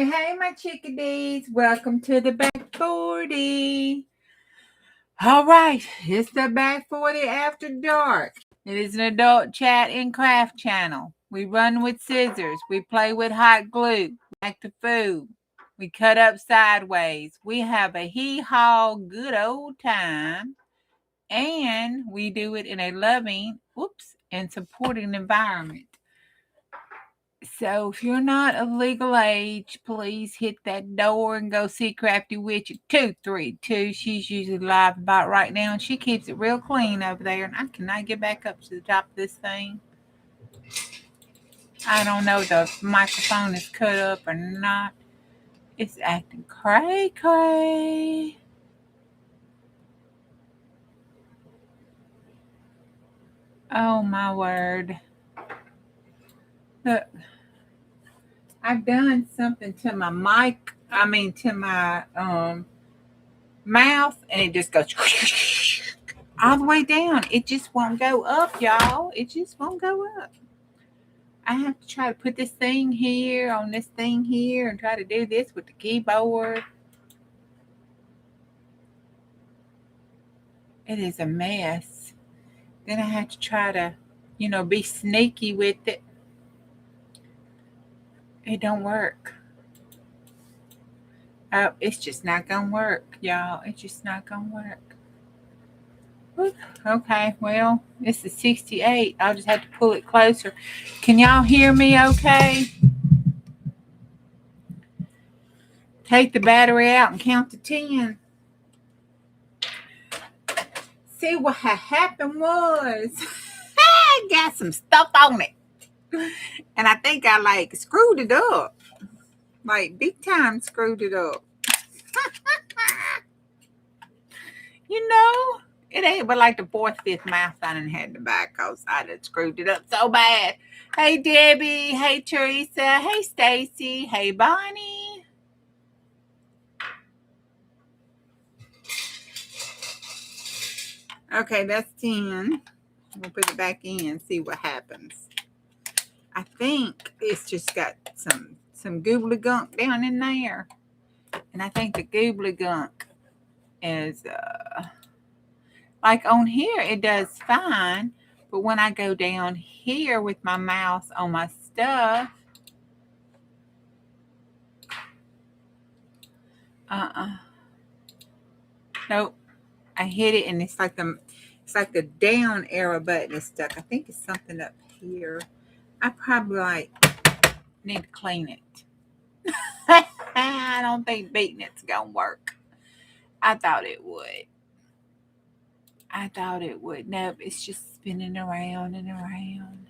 Hey, my chickadees. Welcome to the Back 40. All right, it's the Back 40 After Dark. It is an adult chat and craft channel. We run with scissors. We play with hot glue. We make the food. We cut up sideways. We have a hee-haw good old time. And we do it in a loving, and supporting environment. So if you're not of legal age, please hit that door and go see Crafty Witch at 232. She's usually live about right now, and she keeps it real clean over there. And I cannot get back up to the top of this thing. I don't know if the microphone is cut up or not. It's acting cray-cray. Oh, my word. Look. I've done something to my to my mouth, and it just goes all the way down. It just won't go up, y'all. It just won't go up. I have to try to put this thing here on this thing here and try to do this with the keyboard. It is a mess. Then I have to try to, be sneaky with it. It don't work. Oh, it's just not going to work, y'all. It's just not going to work. Okay, well, this is 68. I'll just have to pull it closer. Can y'all hear me okay? Take the battery out and count to 10. See, what had happened was I got some stuff on it. And I think I screwed it up. Big time screwed it up. It ain't but the fourth, fifth mouth I done had to buy because I done screwed it up so bad. Hey, Debbie. Hey, Teresa. Hey, Stacy. Hey, Bonnie. Okay, that's 10. We'll put it back in and see what happens. I think it's just got some goobly gunk down in there. And I think the goobly gunk is, on here, it does fine. But when I go down here with my mouse on my stuff, nope. I hit it and it's like the down arrow button is stuck. I think it's something up here. I probably need to clean it. I don't think beating it's gonna work. I thought it would. Nope, it's just spinning around and around.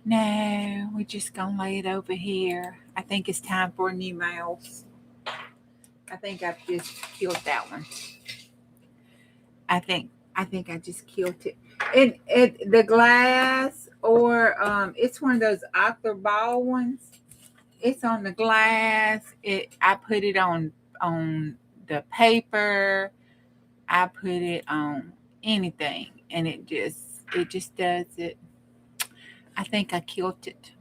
No, we're just gonna lay it over here. I think it's time for a new mouse. I think I've just killed that one. I think I just killed it. And the glass, or it's one of those aqua ball ones. It's on the glass. I put it on the paper. I put it on anything, and it just does it. I think I killed it.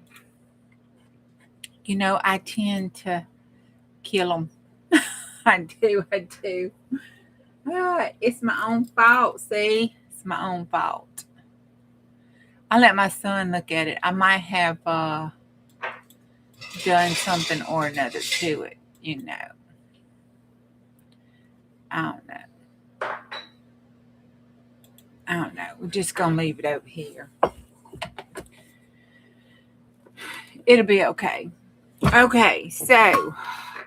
I tend to kill them. I do. It's my own fault, see? It's my own fault. I let my son look at it. I might have done something or another to it, I don't know. We're just going to leave it over here. It'll be okay. Okay, so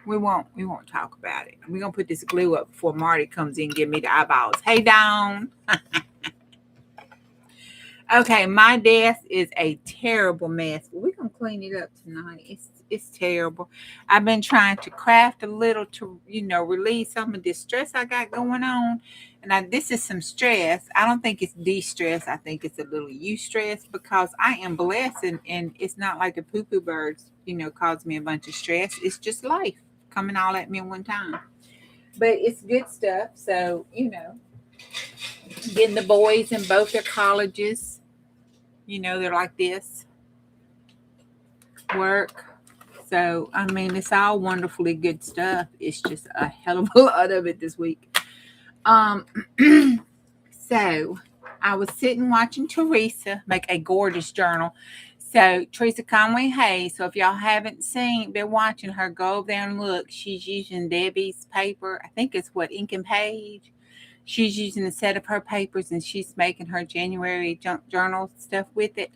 we won't talk about it. We're going to put this glue up before Marty comes in and give me the eyeballs. Hey, Dawn. Okay, my desk is a terrible mess. We're going to clean it up tonight. It's terrible. I've been trying to craft a little to, release some of this stress I got going on. And this is some stress. I don't think it's de-stress. I think it's a little eustress because I am blessed. And it's not like the poo-poo birds, cause me a bunch of stress. It's just life coming all at me at one time. But it's good stuff. So, getting the boys in both their colleges. They're like this. Work. So, I mean, it's all wonderfully good stuff. It's just a hell of a lot of it this week. So, I was sitting watching Teresa make a gorgeous journal. So, Teresa Conway Hayes. So, if y'all haven't been watching her, go over there and look. She's using Debbie's paper. I think it's Ink and Page. She's using a set of her papers and she's making her January junk journal stuff with it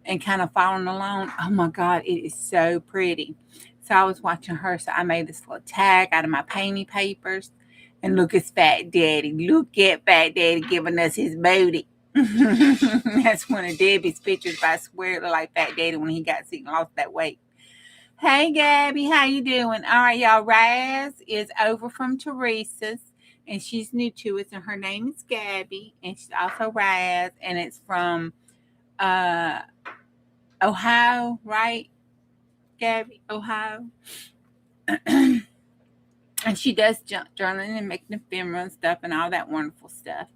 and kind of following along. Oh my God, it is so pretty. So I was watching her. So I made this little tag out of my painty papers. And look at Fat Daddy. Look at Fat Daddy giving us his booty. That's one of Debbie's pictures, but I swear it looked like Fat Daddy when he got sick and lost that weight. Hey, Gabby, how you doing? All right, y'all. Raz is over from Teresa's. And she's new to us, and her name is Gabby, and she's also Raz, and it's from Ohio, right? Gabby, Ohio. And she does journaling and making ephemera and stuff and all that wonderful stuff.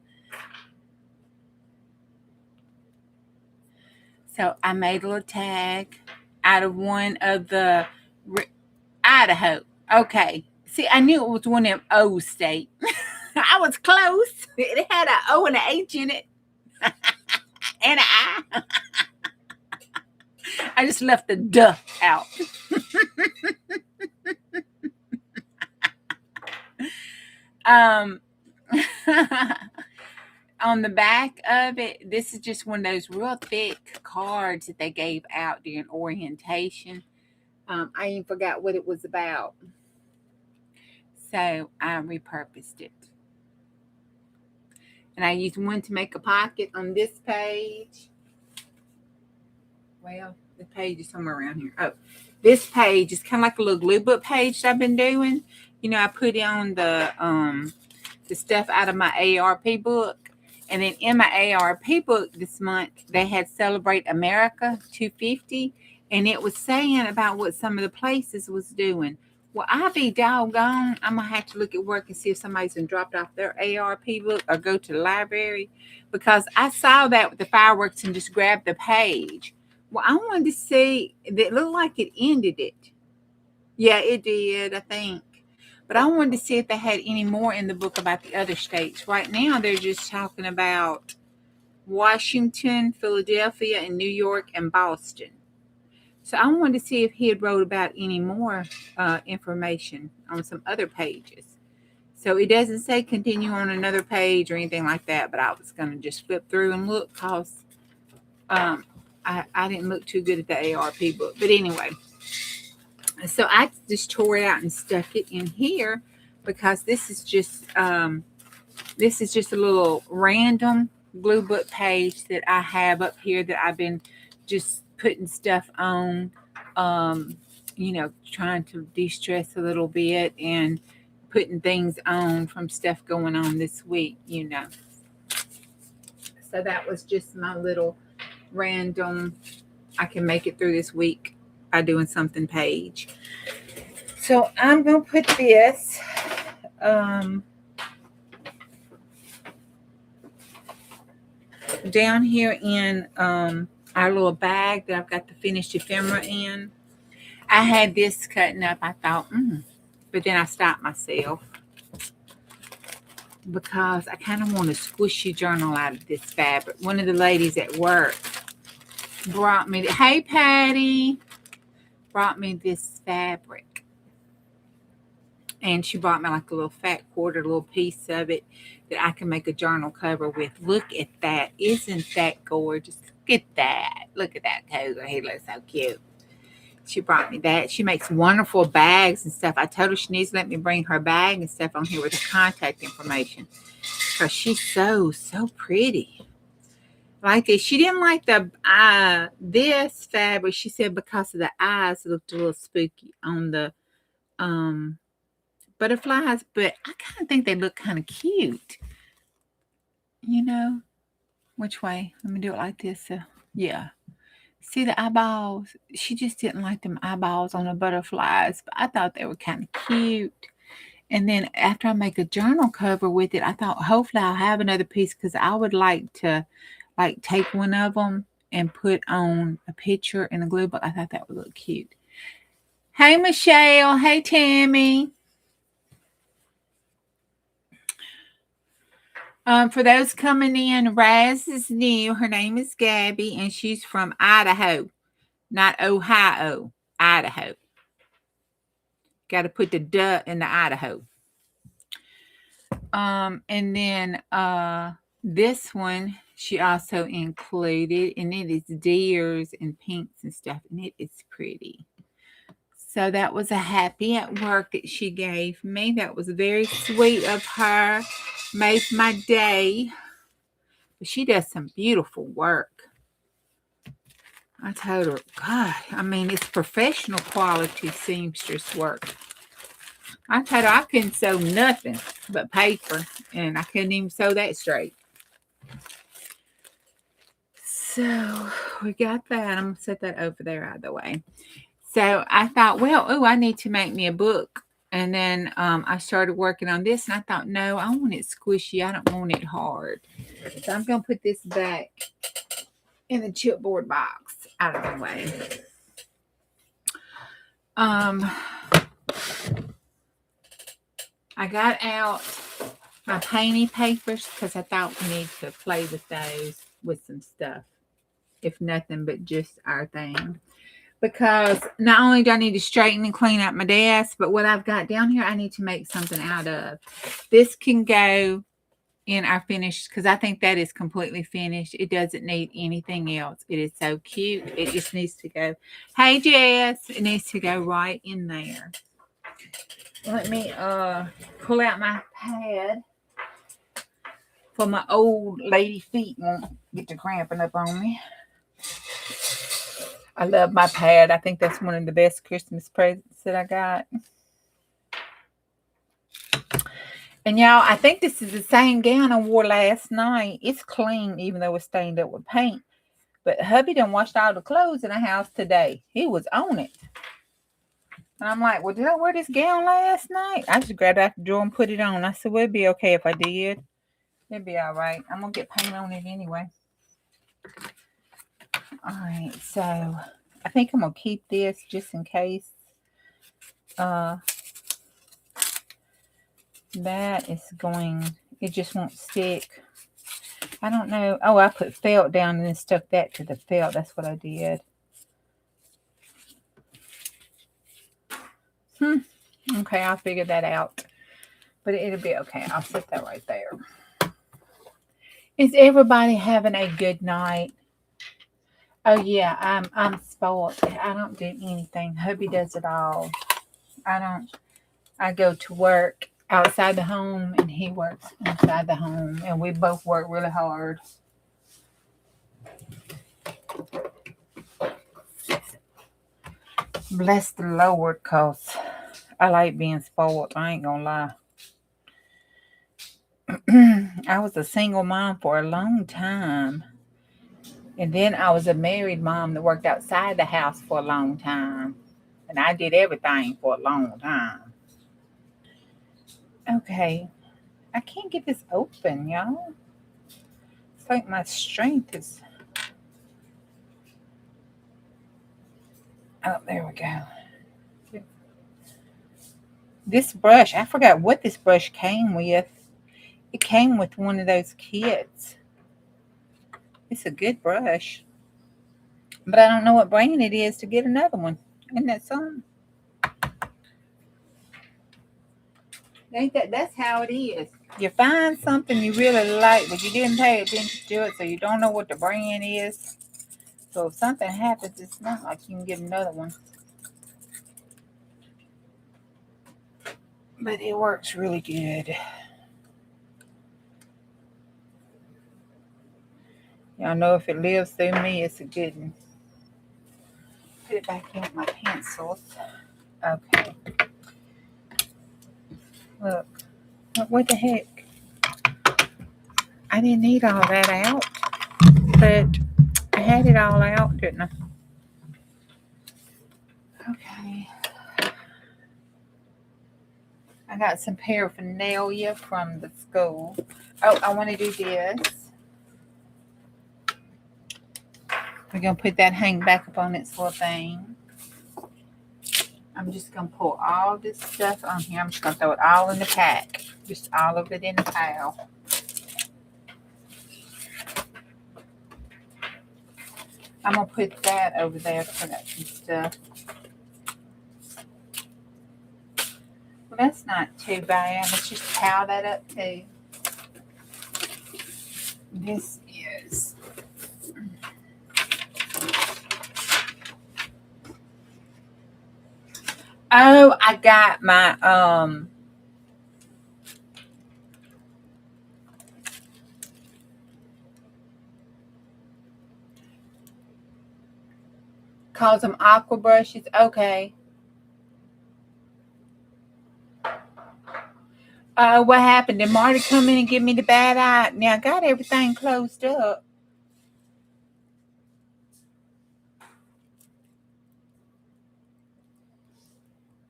So I made a little tag out of one of the Idaho. Okay. See, I knew it was one of them O states. I was close. It had an O and an H in it. And an I. I just left the duh out. On the back of it, this is just one of those real thick cards that they gave out during orientation. I even forgot what it was about. So I repurposed it. And I used one to make a pocket on this page. Well, the page is somewhere around here. Oh, this page is kind of like a little glue book page that I've been doing. You know, I put on the stuff out of my ARP book. And then in my ARP book this month, they had Celebrate America 250. And it was saying about what some of the places was doing. Well, I'll be doggone. I'm going to have to look at work and see if somebody's been dropped off their ARP book or go to the library. Because I saw that with the fireworks and just grabbed the page. Well, I wanted to see. It looked like it ended it. Yeah, it did, I think. But I wanted to see if they had any more in the book about the other states. Right now, they're just talking about Washington, Philadelphia, and New York, and Boston. So I wanted to see if he had wrote about any more information on some other pages. So it doesn't say continue on another page or anything like that, but I was going to just flip through and look because I didn't look too good at the ARP book. But anyway, so I just tore it out and stuck it in here because this is just a little random glue book page that I have up here that I've been just putting stuff on, you know, trying to de-stress a little bit and putting things on from stuff going on this week, you know. So that was just my little random, I can make it through this week by doing something page. So I'm going to put this down here in our little bag that I've got the finished ephemera in. I had this cutting up. I thought, but then I stopped myself because I kind of want a squishy journal out of this fabric. One of the ladies at work brought me, hey Patty, brought me this fabric. And she brought me like a little fat quarter, little piece of it that I can make a journal cover with. Look at that. Isn't that gorgeous? Look at that. Look at that coat. He looks so cute. She brought me that. She makes wonderful bags and stuff. I told her she needs to let me bring her bag and stuff on here with her contact information. Because she's so pretty. Like it. She didn't like the this fabric. She said because of the eyes, it looked a little spooky on the butterflies. But I kind of think they look kind of cute. You know? Which way? Let me do it like this. Yeah. See the eyeballs? She just didn't like them eyeballs on the butterflies. But I thought they were kind of cute. And then after I make a journal cover with it, I thought hopefully I'll have another piece because I would like to like take one of them and put on a picture in a glue book. I thought that would look cute. Hey, Michelle. Hey, Tammy. For those coming in, Raz is new. Her name is Gabby, and she's from Idaho, not Ohio. Idaho. Got to put the duh in the Idaho. And then this one she also included, and it is deers and pinks and stuff, and it is pretty. So that was a happy at work that she gave me. That was very sweet of her. Made my day. But she does some beautiful work. I told her, God, I mean, it's professional quality seamstress work. I told her I couldn't sew nothing but paper, and I couldn't even sew that straight. So we got that. I'm going to set that over there out of the way. So I thought, well, I need to make me a book. And then I started working on this, and I thought, no, I want it squishy. I don't want it hard. So I'm going to put this back in the chipboard box out of the way. I got out my painty papers because I thought we need to play with those with some stuff. If nothing but just our thing. Because not only do I need to straighten and clean up my desk, but what I've got down here, I need to make something out of. This can go in our finished, because I think that is completely finished. It doesn't need anything else. It is so cute. It just needs to go. Hey, Jess. It needs to go right in there. Let me pull out my pad for my old lady feet won't get to cramping up on me. I love my pad. I think that's one of the best Christmas presents that I got. And y'all, I think this is the same gown I wore last night. It's clean, even though it's stained up with paint. But hubby done washed all the clothes in the house today. He was on it. And I'm like, well, did I wear this gown last night? I just grabbed it out the drawer and put it on. I said, well, it'd be okay if I did. It'd be all right. I'm going to get paint on it anyway. All right, so I think I'm going to keep this just in case. That is going, it just won't stick. I don't know. Oh, I put felt down and then stuck that to the felt. That's what I did. Okay, I'll figure that out. But it'll be okay. I'll set that right there. Is everybody having a good night? Oh yeah, I'm spoiled. I don't do anything. Hubby does it all. I go to work outside the home and he works inside the home, and we both work really hard. Bless the Lord, cause I like being spoiled. I ain't gonna lie. I was a single mom for a long time. And then I was a married mom that worked outside the house for a long time. And I did everything for a long time. Okay. I can't get this open, y'all. It's like my strength is... Oh, there we go. This brush, I forgot what this brush came with. It came with one of those kits. It's a good brush. But I don't know what brand it is to get another one. Isn't that something? That's how it is. You find something you really like, but you didn't pay attention to it, so you don't know what the brand is. So if something happens, it's not like you can get another one. But it works really good. Y'all know if it lives through me, it's a good one. Put it back in with my pencils. Okay. Look. What the heck? I didn't need all that out. But I had it all out, didn't I? Okay. I got some paraphernalia from the school. Oh, I want to do this. We're going to put that hang back up on its little thing. I'm just going to pull all this stuff on here. I'm just going to throw it all in the pack. Just all of it in the pile. I'm going to put that over there for that some stuff. Well, that's not too bad. Let's just pile that up too. This is... Oh, I got my calls them aqua brushes. Okay. What happened? Did Marty come in and give me the bad eye? Now I got everything closed up.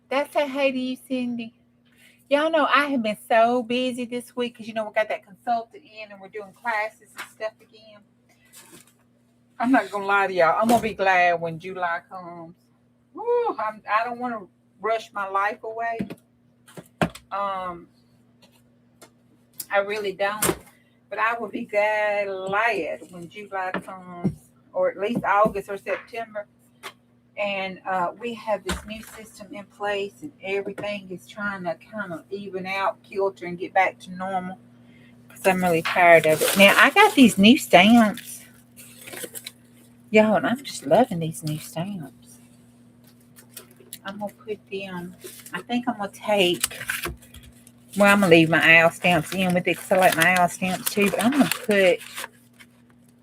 That's a hey to you, Cindy. Y'all know I have been so busy this week because, you know, we got that consultant in and we're doing classes and stuff again. I'm not going to lie to y'all. I'm going to be glad when July comes. Woo, I don't want to rush my life away. I really don't. But I will be glad when July comes, or at least August or September. And we have this new system in place, and everything is trying to kind of even out, kilter, and get back to normal. Because I'm really tired of it. Now, I got these new stamps. Y'all, and I'm just loving these new stamps. I'm going to put them, I think I'm going to take, well, I'm going to leave my owl stamps in with it because I like my owl stamps too. But I'm going to put,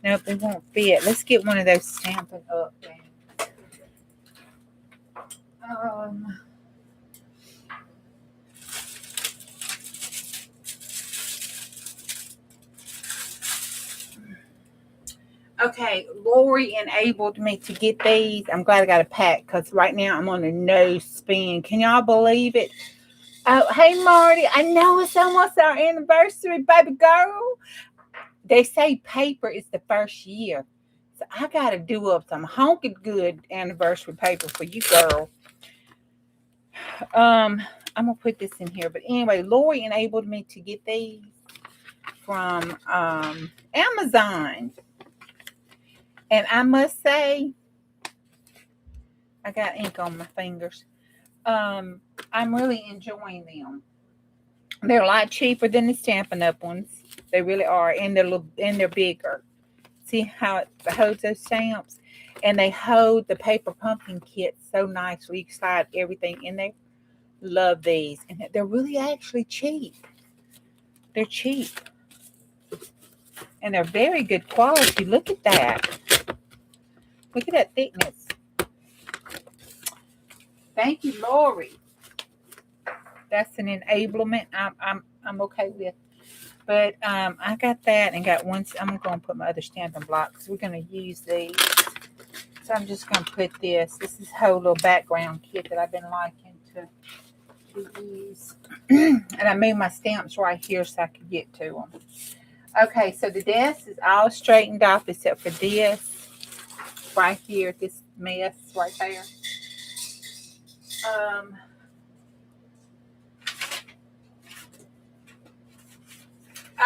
nope, they won't fit. Let's get one of those Stampin' Up there. Okay, Lori enabled me to get these. I'm glad I got a pack because right now I'm on a no spin. Can y'all believe it? Oh, hey, Marty. I know it's almost our anniversary, baby girl. They say paper is the first year. So I got to do up some honking good anniversary paper for you, girl. I'm going to put this in here. But anyway, Lori enabled me to get these from Amazon. And I must say, I got ink on my fingers. I'm really enjoying them. They're a lot cheaper than the Stampin' Up ones. They really are, and they're bigger. See how it holds those stamps, and they hold the paper pumpkin kit so nicely. You can slide everything in there. Love these, and they're really actually cheap. They're cheap, and they're very good quality. Look at that. Look at that thickness. Thank you, Lori. That's an enablement I'm okay with. But I got that and got one. I'm going to put my other Stampin' blocks. We're going to use these. So I'm just going to put this. This is a whole little background kit that I've been liking to use. And I made my stamps right here so I could get to them. Okay, so the desk is all straightened off except for this right here, this mess right there.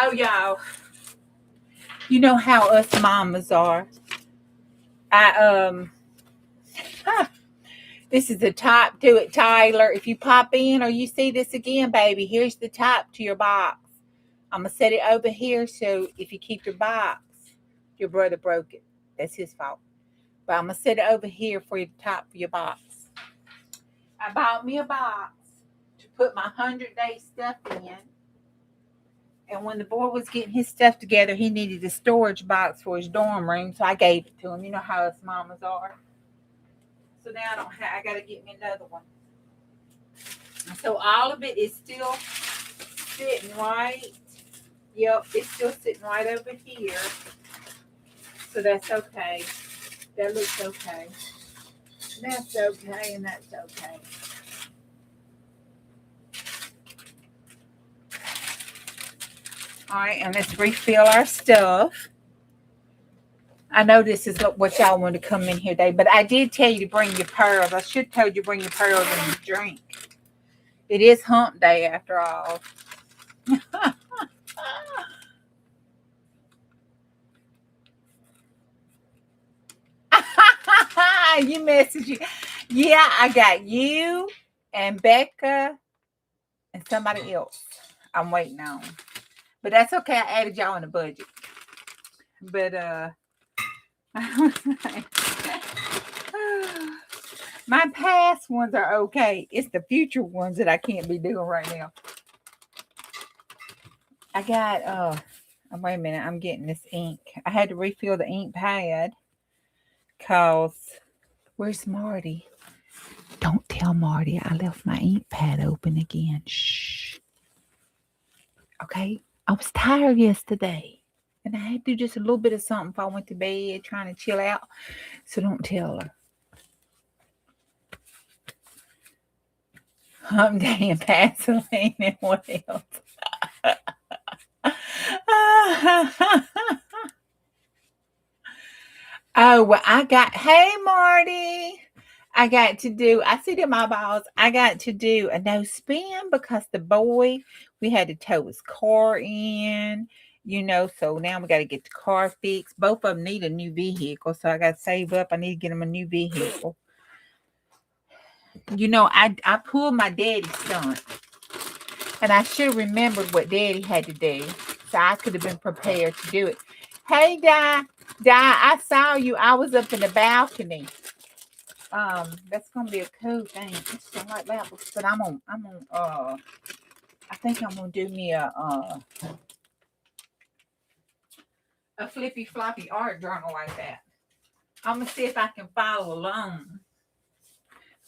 Oh, y'all, you know how us mamas are. This is the top to it, Tyler. If you pop in or you see this again, baby, here's the top to your box. I'm going to set it over here so if you keep your box, your brother broke it. That's his fault. But I'm going to set it over here for the top for your box. I bought me a box to put my 100-day stuff in. And when the boy was getting his stuff together, he needed a storage box for his dorm room. So I gave it to him. You know how us mamas are. So now I got to get me another one. So all of it is still sitting right. Yep, it's still sitting right over here. So that's okay. That looks okay. That's okay, and that's okay. All right, and let's refill our stuff. I know this is what y'all want to come in here today, but I did tell you to bring your pearls. I should have told you to bring your pearls and your drink. It is hump day after all. You message you. Yeah, I got you and Becca and somebody else I'm waiting on. But that's okay. I added y'all in the budget. But my past ones are okay. It's the future ones that I can't be doing right now. I got wait a minute, I'm getting this ink. I had to refill the ink pad because where's Marty? Don't tell Marty I left my ink pad open again. Shh. Okay. I was tired yesterday. And I had to do just a little bit of something if I went to bed trying to chill out. So don't tell her. Hump day and Vaseline and what else? Oh, well, hey, Marty. I see them eyeballs. I got to do a no spin because the boy, we had to tow his car in, so now we got to get the car fixed. Both of them need a new vehicle, so I got to save up. I need to get them a new vehicle. I pulled my daddy's stunt, and I should have remembered what daddy had to do, so I could have been prepared to do it. Hey, Di, I saw you. I was up in the balcony. That's gonna be a cool thing. I just don't like that, but I'm on. I think I'm gonna do me a flippy floppy art journal like that. I'm gonna see if I can follow along.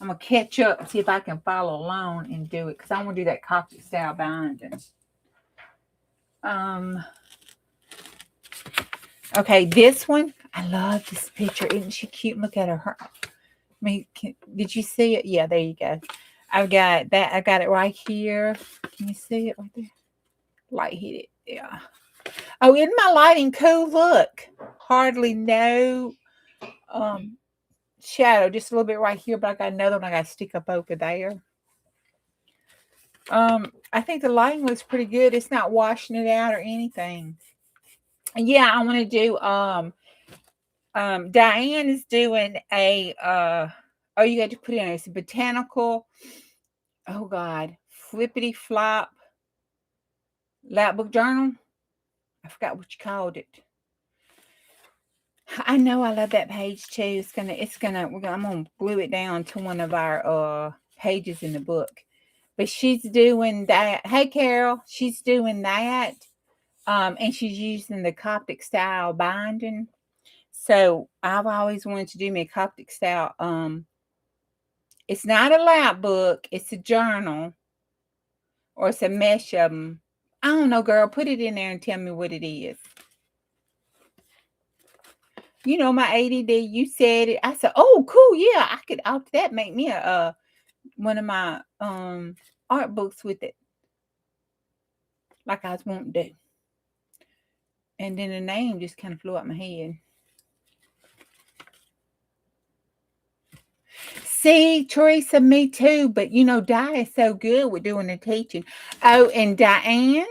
I'm gonna catch up and see if I can follow along and do it because I want to do that Coptic style binding. Okay, this one, I love this picture. Isn't she cute? Look at her. Did you see it? Yeah, there you go. I've got that. I got it right here. Can you see it right there? Light hit it. Yeah. Oh, isn't my lighting cool? Look. Hardly no shadow. Just a little bit right here, but I got another one I got to stick up over there. I think the lighting looks pretty good. It's not washing it out or anything. Yeah, I want to do Diane is doing a you got to put it in. It's a botanical, oh God, flippity flop lap book journal. I forgot what you called it. I know I love that page too. I'm gonna glue it down to one of our pages in the book. But she's doing that. Hey Carol, she's doing that. And she's using the Coptic style binding. So I've always wanted to do me a Coptic style. It's not a lap book, it's a journal. Or it's a mesh of them. I don't know, girl. Put it in there and tell me what it is. My ADD, you said it. I said, oh, cool. Yeah, I could out that make me a one of my art books with it. Like I was wanting to do. And then the name just kind of flew out my head. See, Teresa, me too. But Di is so good with doing the teaching. Oh, and Diane,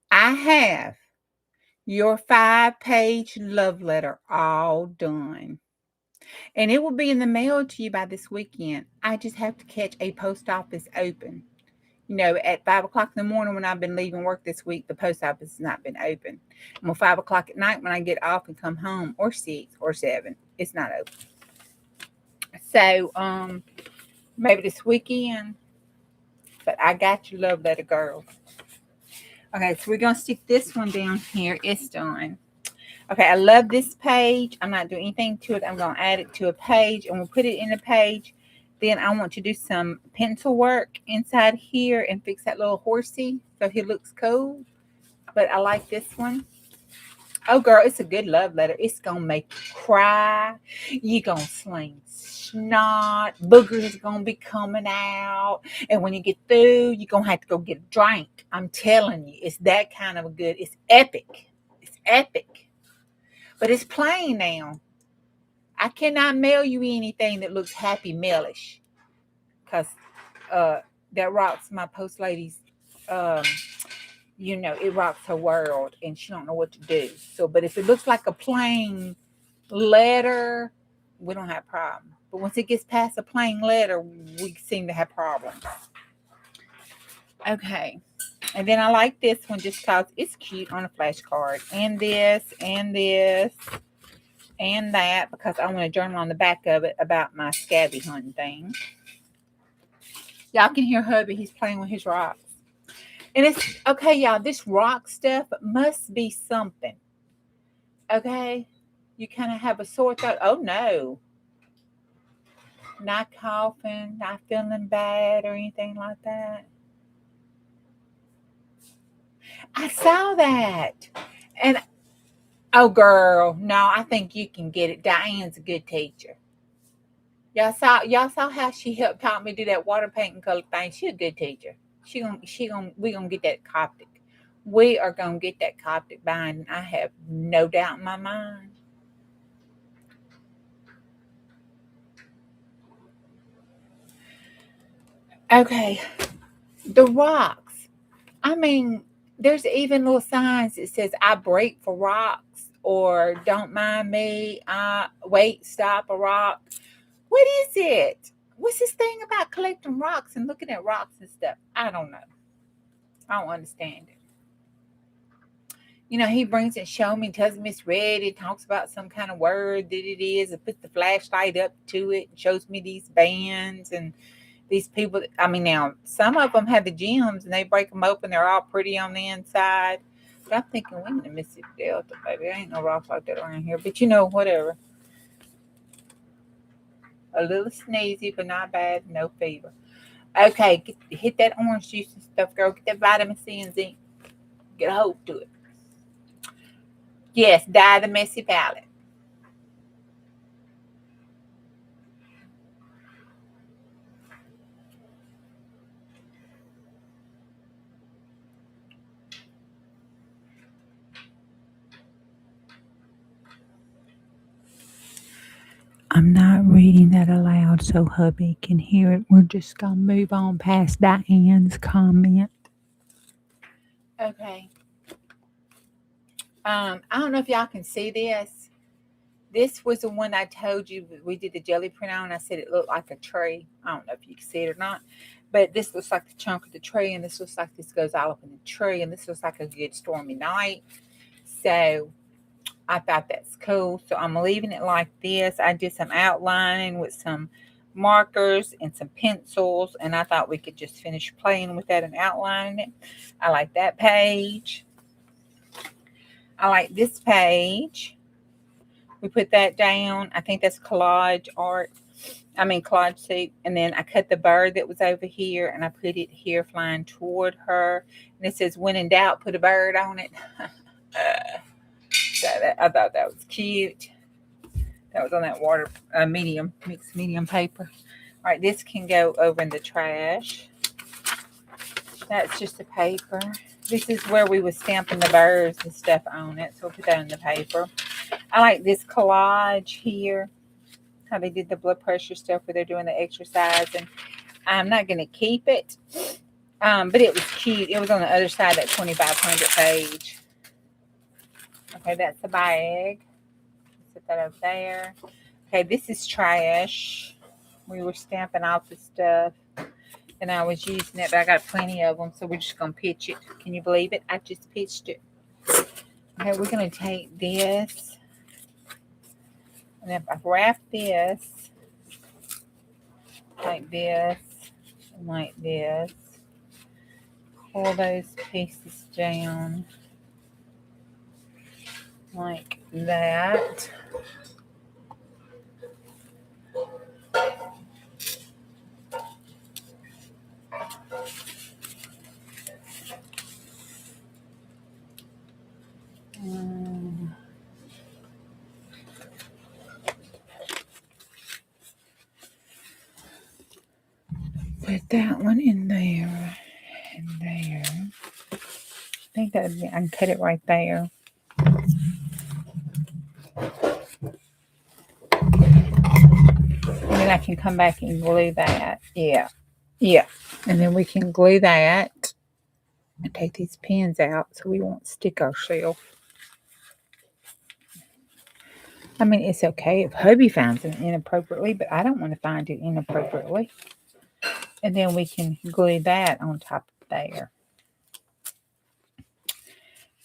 I have your 5-page love letter all done. And it will be in the mail to you by this weekend. I just have to catch a post office open. At 5 o'clock in the morning when I've been leaving work this week, the post office has not been open. And 5 o'clock at night when I get off and come home, or 6 or 7, it's not open. So, maybe this weekend. But I got your love letter, girl. Okay, so we're going to stick this one down here. It's done. Okay, I love this page. I'm not doing anything to it. I'm going to add it to a page, and we'll put it in a page. Then I want to do some pencil work inside here and fix that little horsey so he looks cool. But I like this one. Oh, girl, it's a good love letter. It's going to make you cry. You're going to sling snot. Boogers is going to be coming out. And when you get through, you're going to have to go get a drink. I'm telling you, it's that kind of a good. It's epic. It's epic. But it's plain now. I cannot mail you anything that looks happy mailish. Because that rocks my post lady's, it rocks her world. And she don't know what to do. So, but if it looks like a plain letter, we don't have problem. But once it gets past a plain letter, we seem to have problems. Okay. And then I like this one just because it's cute on a flashcard. And this, and this, and that, because I want to journal on the back of it about my scabby hunting thing. Y'all can hear hubby. He's playing with his rocks. And it's, okay, y'all, this rock stuff must be something. Okay? You kind of have a sore throat. Oh, no. Not coughing, not feeling bad or anything like that. I saw that. And, oh, girl, no, I think you can get it. Diane's a good teacher. Y'all saw how she helped taught me to do that water painting color thing. She's a good teacher. We gonna get that Coptic. We are gonna get that Coptic binding. I have no doubt in my mind. Okay, the rocks. I mean, there's even little signs that says "I break for rocks" or "Don't mind me." Wait, stop a rock. What is it? What's this thing about collecting rocks and looking at rocks and stuff? I don't know. I don't understand it. He brings it, show me, tells me it's ready, talks about some kind of word that it is, and puts the flashlight up to it, and shows me these bands and these people. I mean, now, some of them have the gems, and they break them open. They're all pretty on the inside. But I'm thinking, we're in the Mississippi Delta, baby. There ain't no rocks like that around here. But, whatever. A little sneezy, but not bad. No fever. Okay, hit that orange juice and stuff, girl. Get that vitamin C and zinc. Get a hold to it. Yes, dye the messy palette. I'm not reading that aloud so hubby can hear it. We're just going to move on past Diane's comment. Okay. I don't know if y'all can see this. This was the one I told you we did the jelly print on. I said it looked like a tree. I don't know if you can see it or not. But this looks like the chunk of the tree, and this looks like this goes all up in the tree, and this looks like a good stormy night. So I thought that's cool. So I'm leaving it like this. I did some outlining with some markers and some pencils, and I thought we could just finish playing with that and outlining it. I like that page. I like this page. We put that down. I think that's collage art. Collage soup. And then I cut the bird that was over here, and I put it here flying toward her. And it says, when in doubt, put a bird on it. I thought that was cute. That was on that water mixed medium paper. All right, this can go over in the trash. That's just a paper. This is where we were stamping the birds and stuff on it. So we'll put that in the paper. I like this collage here. How they did the blood pressure stuff where they're doing the exercise. And I'm not going to keep it. But it was cute. It was on the other side of that 2500 page. Okay, that's the bag. Set that over there. Okay, this is trash. We were stamping off the stuff. And I was using it, but I got plenty of them. So we're just going to pitch it. Can you believe it? I just pitched it. Okay, we're going to take this. And if I wrap this like this and like this, pull those pieces down like that. Put that one in there and there. I think that I can cut it right there. then I can come back and glue that. Yeah. Yeah. And then we can glue that and take these pins out so we won't stick ourselves. I mean, it's okay if hubby finds it inappropriately, but I don't want to find it inappropriately. And then we can glue that on top of there.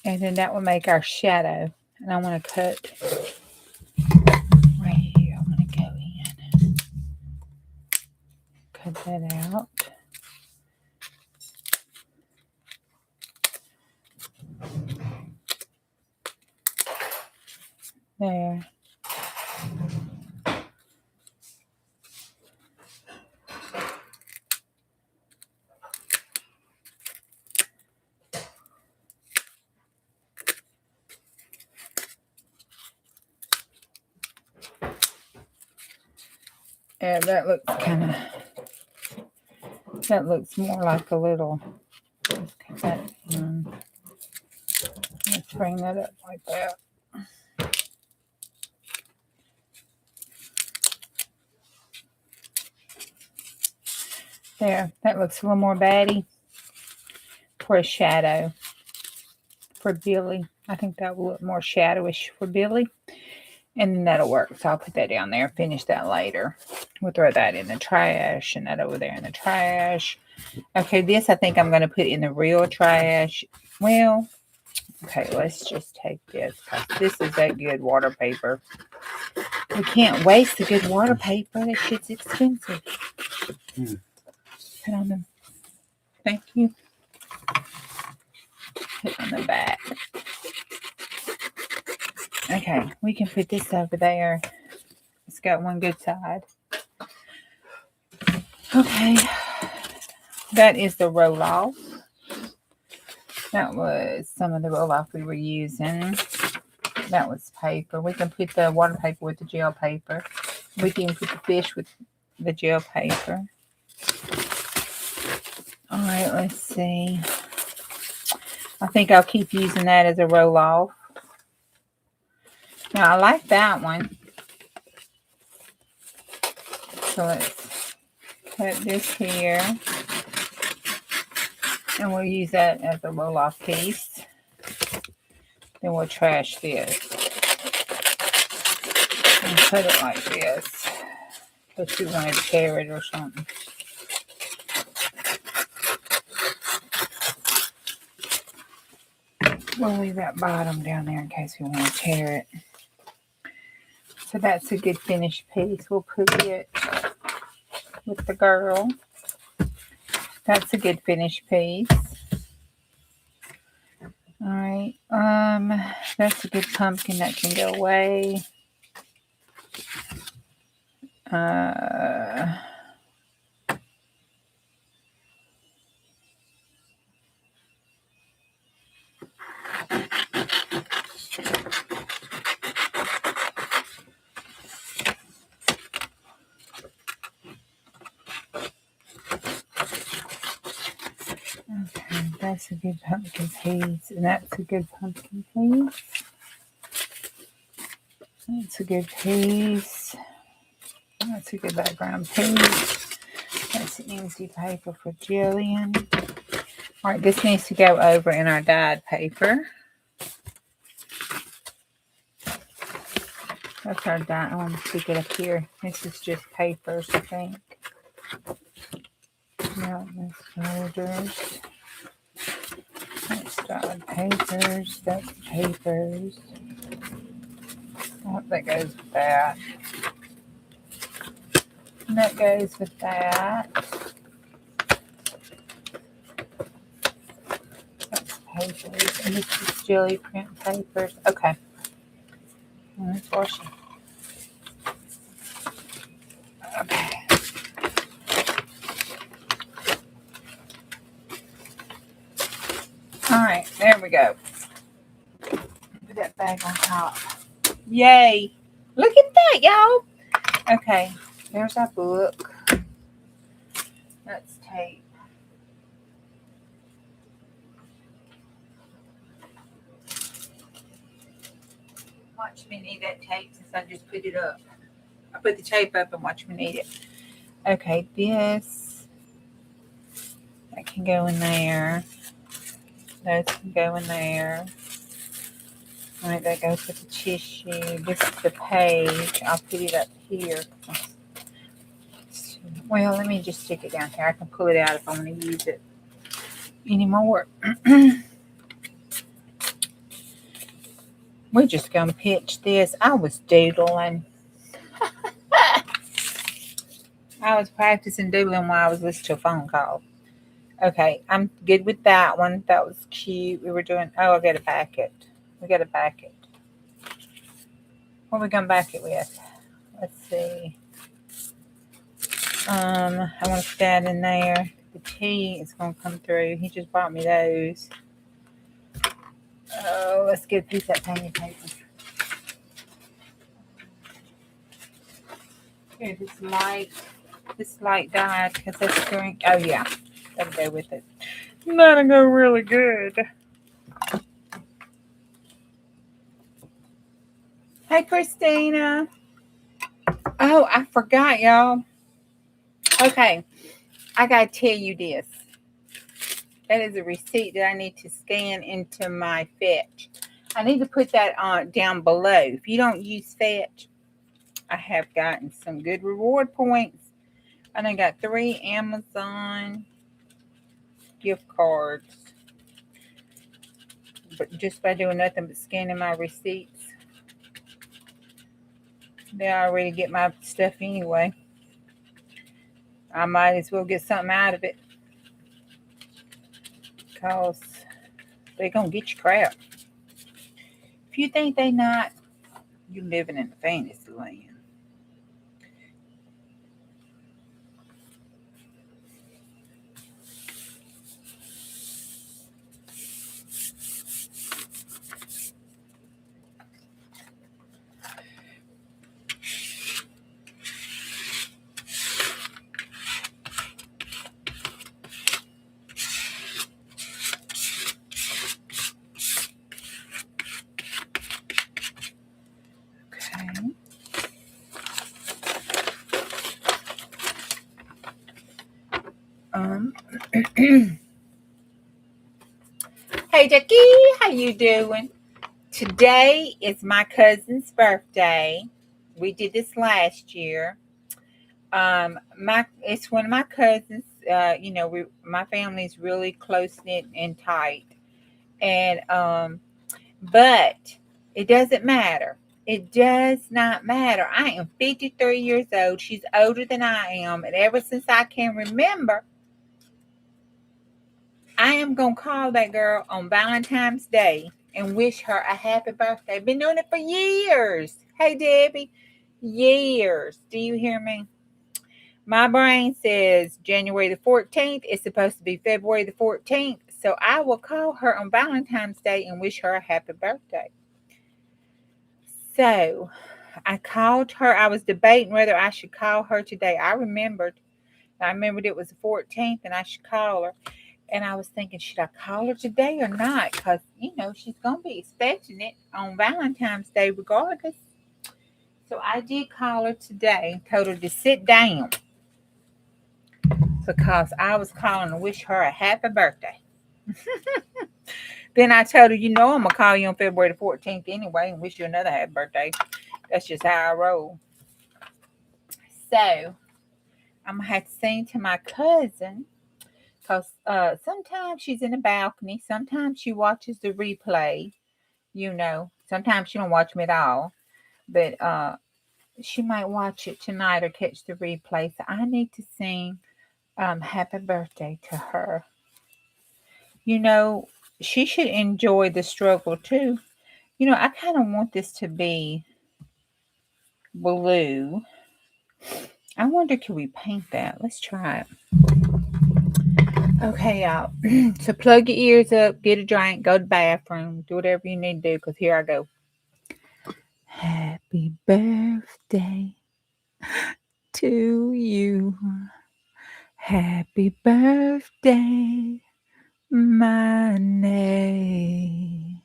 And then that will make our shadow. And I want to cut right here. I want to go in. Cut that out. There. Yeah, that looks kind of, that looks more like a little, let's cut that in. Let's bring that up like that. There, that looks a little more batty for a shadow for Billy. I think that will look more shadowish for Billy. And then that'll work. So I'll put that down there, finish that later. We'll throw that in the trash and that over there in the trash. Okay, this I think I'm going to put in the real trash. Well, okay, let's just take this because this is that good water paper. We can't waste the good water paper. That shit's expensive. Put on the, thank you. Put on the back. Okay, we can put this over there. It's got one good side. Okay, that is the roll-off. That was some of the roll-off we were using. That was paper. We can put the water paper with the gel paper. We can put the fish with the gel paper. All right, let's see. I think I'll keep using that as a roll-off. Now, I like that one. So let's cut this here. And we'll use that as a roll-off piece. Then we'll trash this. And put it like this. Because you want to tear it or something. We'll leave that bottom down there in case we want to tear it. So that's a good finished piece. We'll put it with the girl. That's a good finished piece. All right. That's a good pumpkin that can go away. Okay, that's a good pumpkin piece, and that's a good pumpkin piece. That's a good piece. That's a good background piece. That's an empty paper for Jillian. All right, this needs to go over in our dyed paper. That's our dye. I want to stick it up here. This is just papers, I think. No, that's folders. That's dyed papers. That's papers. Oh, that goes with that. And that goes with that. That's papers. And this is jelly print papers. Okay. Let's wash it. Okay. Alright, there we go. Put that bag on top. Yay! Look at that, y'all! Okay, there's our book. That's tape. Watch me need that tape since I just put it up. I put the tape up and watch me need it. Okay, this that can go in there. Those can go in there. All right, that goes with the tissue. This is the page. I'll put it up here. Well, let me just stick it down here. I can pull it out if I want to use it anymore. We're just going to pitch this. I was doodling. I was practicing doodling while I was listening to a phone call. Okay, I'm good with that one. That was cute. We were doing, oh, I got to back it. We got to back it. What are we going to back it with? Let's see. I want to put that in there. The T is going to come through. He just bought me those. Oh, let's get a piece of painted paper. Here, this light dyed because that's green. Oh, yeah. That'll go with it. That'll go really good. Hey, Christina. Oh, I forgot, y'all. Okay. I got to tell you this. That is a receipt that I need to scan into my Fetch. I need to put that on down below. If you don't use Fetch, I have gotten some good reward points. And I got 3 Amazon gift cards. But just by doing nothing but scanning my receipts. They already get my stuff anyway. I might as well get something out of it. Because they're going to get your crap. If you think they not, you're living in a fantasy land. Hey Jackie, how you doing? Today is my cousin's birthday. We did this last year. It's one of my cousins. My family's really close knit and tight, and but it doesn't matter. It does not matter. I am 53 years old. She's older than I am, and ever since I can remember, I am going to call that girl on Valentine's Day and wish her a happy birthday. Been doing it for years. Hey, Debbie. Years. Do you hear me? My brain says January the 14th. It's supposed to be February the 14th. So I will call her on Valentine's Day and wish her a happy birthday. So I called her. I was debating whether I should call her today. I remembered it was the 14th and I should call her. And I was thinking, should I call her today or not? Because, she's going to be expecting it on Valentine's Day regardless. So I did call her today and told her to sit down. Because I was calling to wish her a happy birthday. Then I told her, I'm going to call you on February the 14th anyway and wish you another happy birthday. That's just how I roll. So I'm going to have to sing to my cousin. Because sometimes she's in the balcony. Sometimes she watches the replay. Sometimes she don't watch me at all. But she might watch it tonight or catch the replay. So I need to sing happy birthday to her. She should enjoy the struggle too. I kind of want this to be blue. I wonder, can we paint that? Let's try it. Okay, y'all. So plug your ears up, get a drink, go to the bathroom, do whatever you need to do, because here I go. Happy birthday to you. Happy birthday, my name.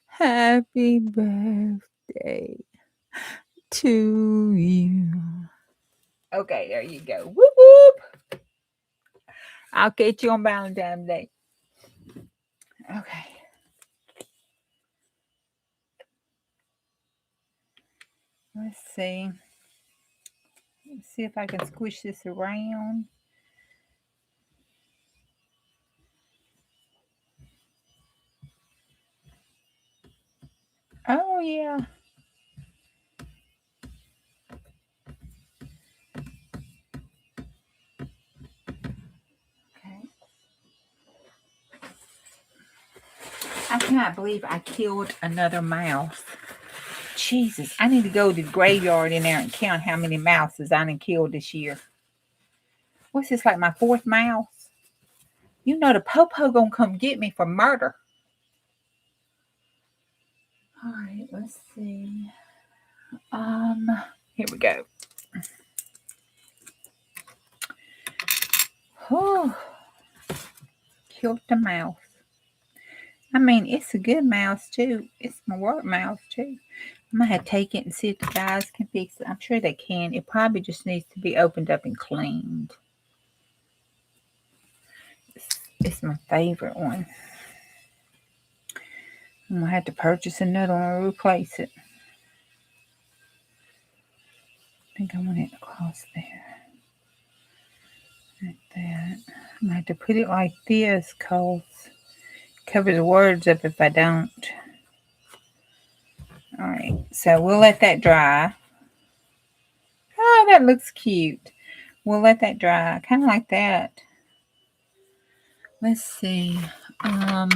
Happy birthday to you. Okay, there you go. Whoop whoop. I'll catch you on Valentine's Day. Okay. Let's see. Let's see if I can squish this around. Oh, yeah. Okay. I cannot believe I killed another mouse. Jesus, I need to go to the graveyard in there and count how many mouses I done killed this year. What's this, like my 4th mouse? You know the popo gonna come get me for murder. All right, let's see. Here we go. Oh, killed the mouse. I mean, it's a good mouse too. It's my work mouse too. I'm gonna have to take it and see if the guys can fix it. I'm sure they can. It probably just needs to be opened up and cleaned. It's my favorite one. I'm gonna have to purchase another one and replace it. I think I want it across there. Like that. I'm gonna have to put it like this because it covers the words up if I don't. Alright, so we'll let that dry. Oh, that looks cute. We'll let that dry. Kind of like that. Let's see. Let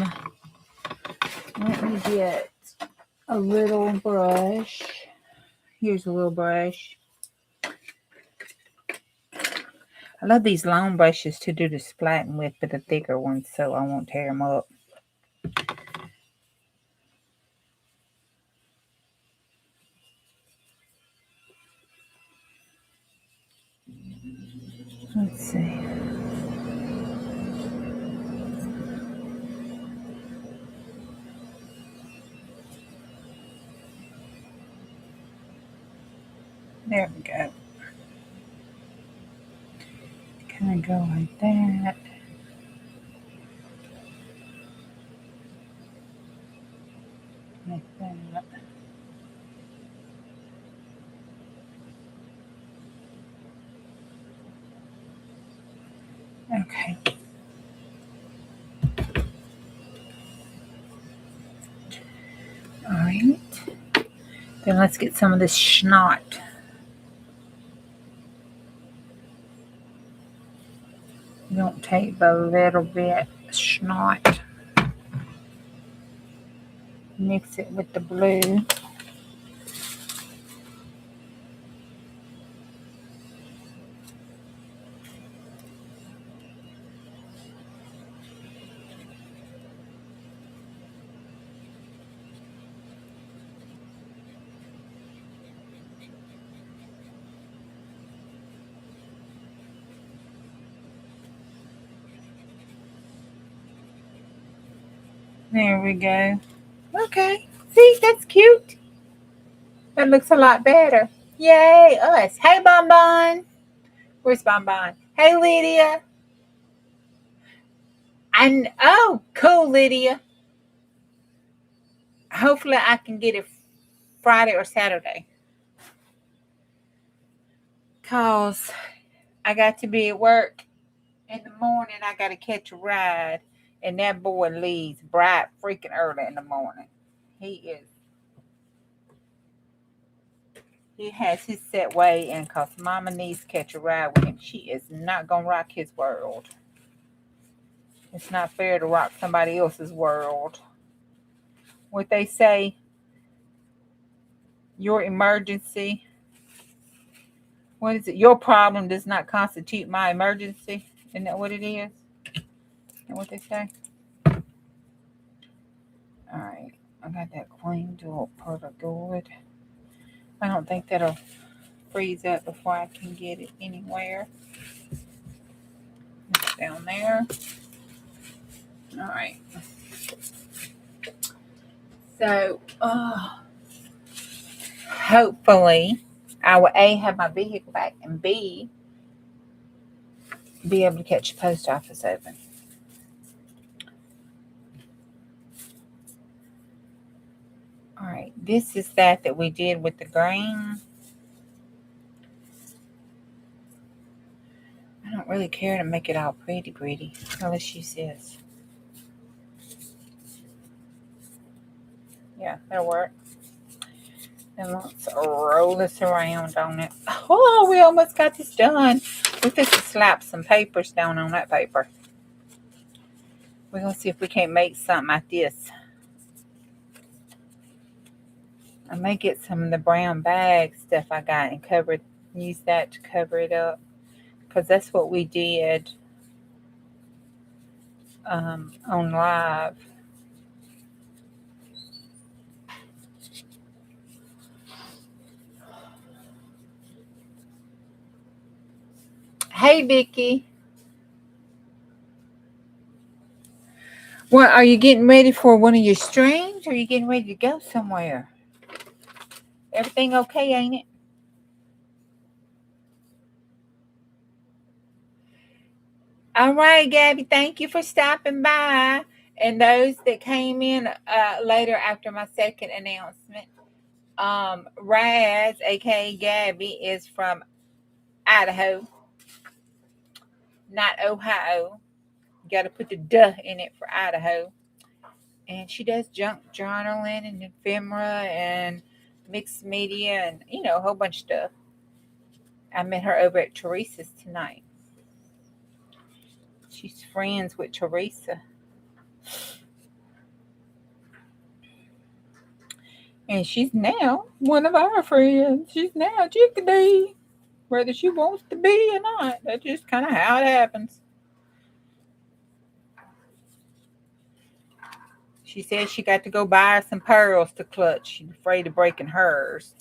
me get a little brush. Here's a little brush. I love these long brushes to do the splatting with, but the thicker ones so I won't tear them up. Let's see. There we go. Kind of go like that. Like that. Okay. Alright. Then let's get some of this snot. Don't take but a little bit of snot. Mix it with the blue. There we go. Okay. See, that's cute. That looks a lot better. Yay, us. Hey, Bonbon. Where's Bonbon? Hey, Lydia. And oh, cool, Lydia. Hopefully I can get it Friday or Saturday. Because I got to be at work in the morning. I got to catch a ride. And that boy leaves bright freaking early in the morning. He has his set way, and because Mama needs to catch a ride with him, she is not going to rock his world. It's not fair to rock somebody else's world. What they say, your emergency, what is it? Your problem does not constitute my emergency. Isn't that what it is? Isn't that what they say? All right. I got that cleaned up pretty good. I don't think that'll freeze up before I can get it anywhere. It's down there. All right. So, hopefully, I will A, have my vehicle back, and B, be able to catch the post office open. All right, this is that we did with the green. I don't really care to make it all pretty. So let's use this. Yeah, that'll work. And let's roll this around on it. Oh, we almost got this done. We just slap some papers down on that paper. We're going to see if we can't make something like this. I may get some of the brown bag stuff I got and use that to cover it up. Because that's what we did on live. Hey, Vicky. Well, are you getting ready for one of your streams? Or are you getting ready to go somewhere? Everything okay, ain't it? All right, Gabby, thank you for stopping by. And those that came in later after my second announcement, Raz, aka Gabby, is from Idaho, not Ohio. You got to put the duh in it for Idaho. And she does junk journaling and ephemera and mixed media and, a whole bunch of stuff. I met her over at Teresa's tonight. She's friends with Teresa. And she's now one of our friends. She's now Chickadee. Whether she wants to be or not. That's just kind of how it happens. She said she got to go buy some pearls to clutch. She's afraid of breaking hers.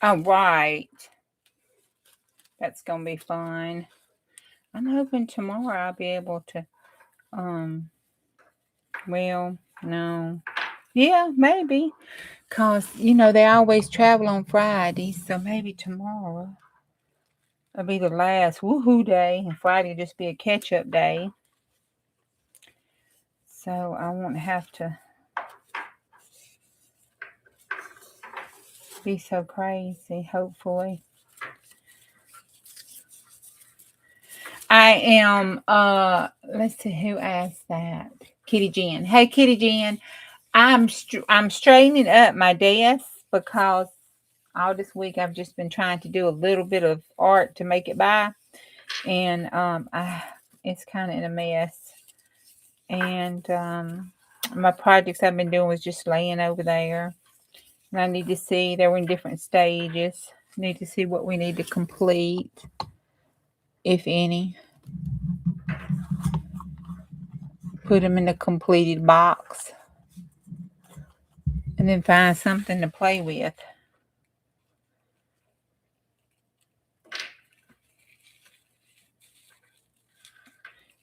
All right. That's going to be fun. I'm hoping tomorrow I'll be able to, well, no. Yeah, maybe. Because, they always travel on Fridays. So maybe tomorrow will be the last woohoo day. And Friday will just be a catch-up day. So I won't have to be so crazy, hopefully. I am, let's see who asked that. Kitty Jen. Hey, Kitty Jen. I'm straightening up my desk because all this week I've just been trying to do a little bit of art to make it by. And it's kind of in a mess. And my projects I've been doing was just laying over there. And I need to see, they were in different stages. Need to see what we need to complete, if any. Put them in the completed box. And then find something to play with.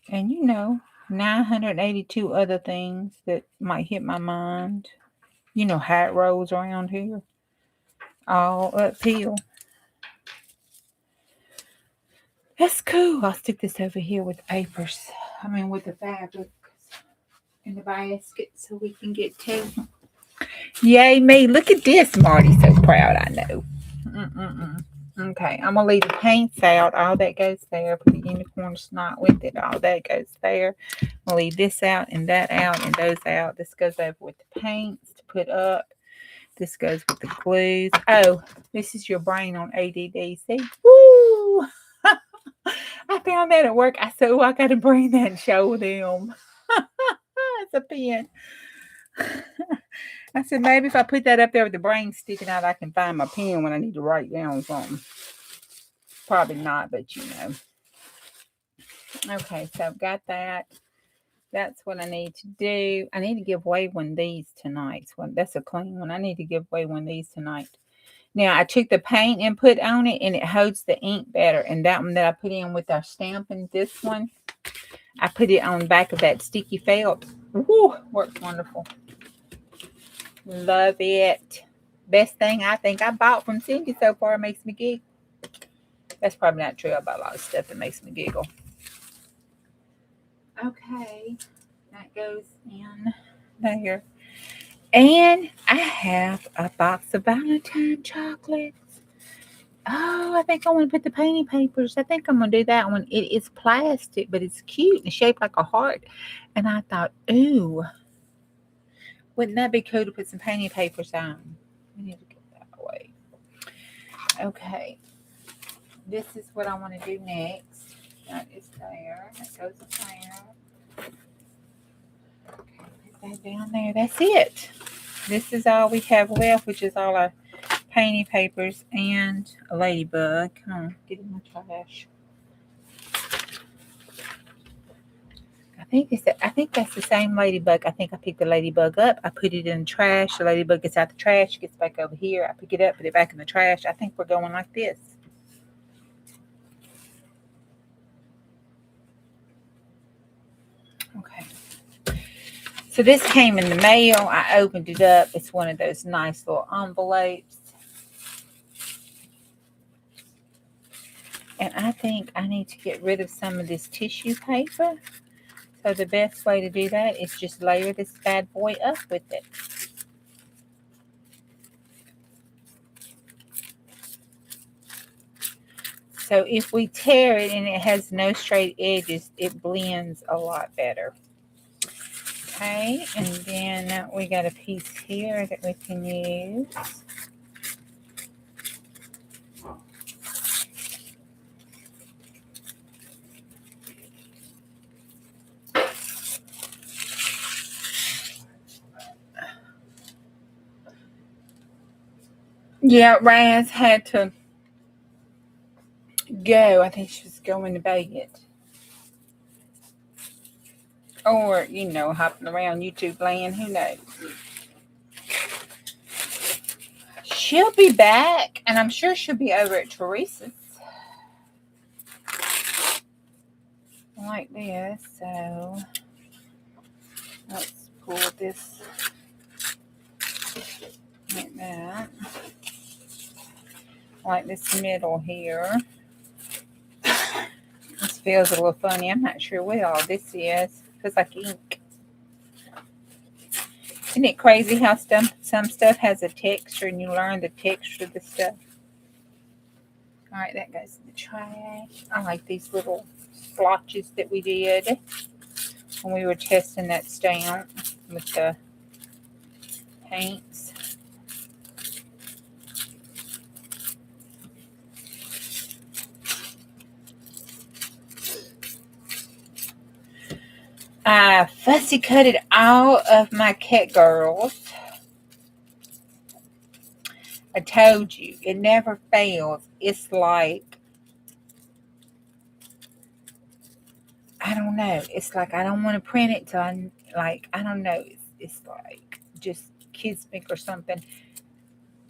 And 982 other things that might hit my mind. How it rolls around here. All uphill. That's cool. I'll stick this over here with the papers. With the fabric in the basket so we can get to. Yay me. Look at this. Marty's so proud, I know. Okay, I'm going to leave the paints out. All that goes there. Put the unicorn snot with it. All that goes there. I'll leave this out and that out and those out. This goes over with the paints to put up. This goes with the glues. Oh, this is your brain on ADD. See? Woo! I found that at work. I said, I got to bring that and show them. It's a pen. I said, maybe if I put that up there with the brain sticking out, I can find my pen when I need to write down something. Probably not, but Okay, so I've got that. That's what I need to do. I need to give away one of these tonight. That's a clean one. I need to give away one of these tonight. Now, I took the paint and put on it, and it holds the ink better. And that one that I put in with our stamping, this one, I put it on the back of that sticky felt. Woo, works wonderful. Love it. Best thing I think I bought from Cindy so far. Makes me giggle. That's probably not true. I bought a lot of stuff that makes me giggle. Okay, that goes in there. And I have a box of Valentine chocolates. Oh, I think I want to put the painting papers. I think I'm going to do that one. It is plastic, but it's cute and shaped like a heart. And I thought, ooh, wouldn't that be cool to put some painting papers on? We need to get that away. Okay. This is what I want to do next. That is there. That goes there. Okay, put that down there. That's it. This is all we have left, which is all our painting papers and a ladybug. Come on, get in my trash. I think that's the same ladybug. I think I picked the ladybug up. I put it in the trash. The ladybug gets out the trash, gets back over here. I pick it up, put it back in the trash. I think we're going like this. Okay. So this came in the mail. I opened it up. It's one of those nice little envelopes. And I think I need to get rid of some of this tissue paper. So the best way to do that is just layer this bad boy up with it. So if we tear it and it has no straight edges, it blends a lot better. Okay, and then we got a piece here that we can use. Yeah, Raz had to go. I think she was going to bed. Or, hopping around YouTube land. Who knows? She'll be back, and I'm sure she'll be over at Teresa's. Like this. So, let's pull this like that. Like this middle here. This feels a little funny. I'm not sure what all this is. Feels like ink. Isn't it crazy how some stuff has a texture and you learn the texture of the stuff? All right, that goes in the trash. I like these little splotches that we did when we were testing that stamp with the paints. I fussy cutted all of my cat girls. I told you, it never fails. It's like, I don't know. It's like I don't want to print it till I don't know. It's like just kids speak or something.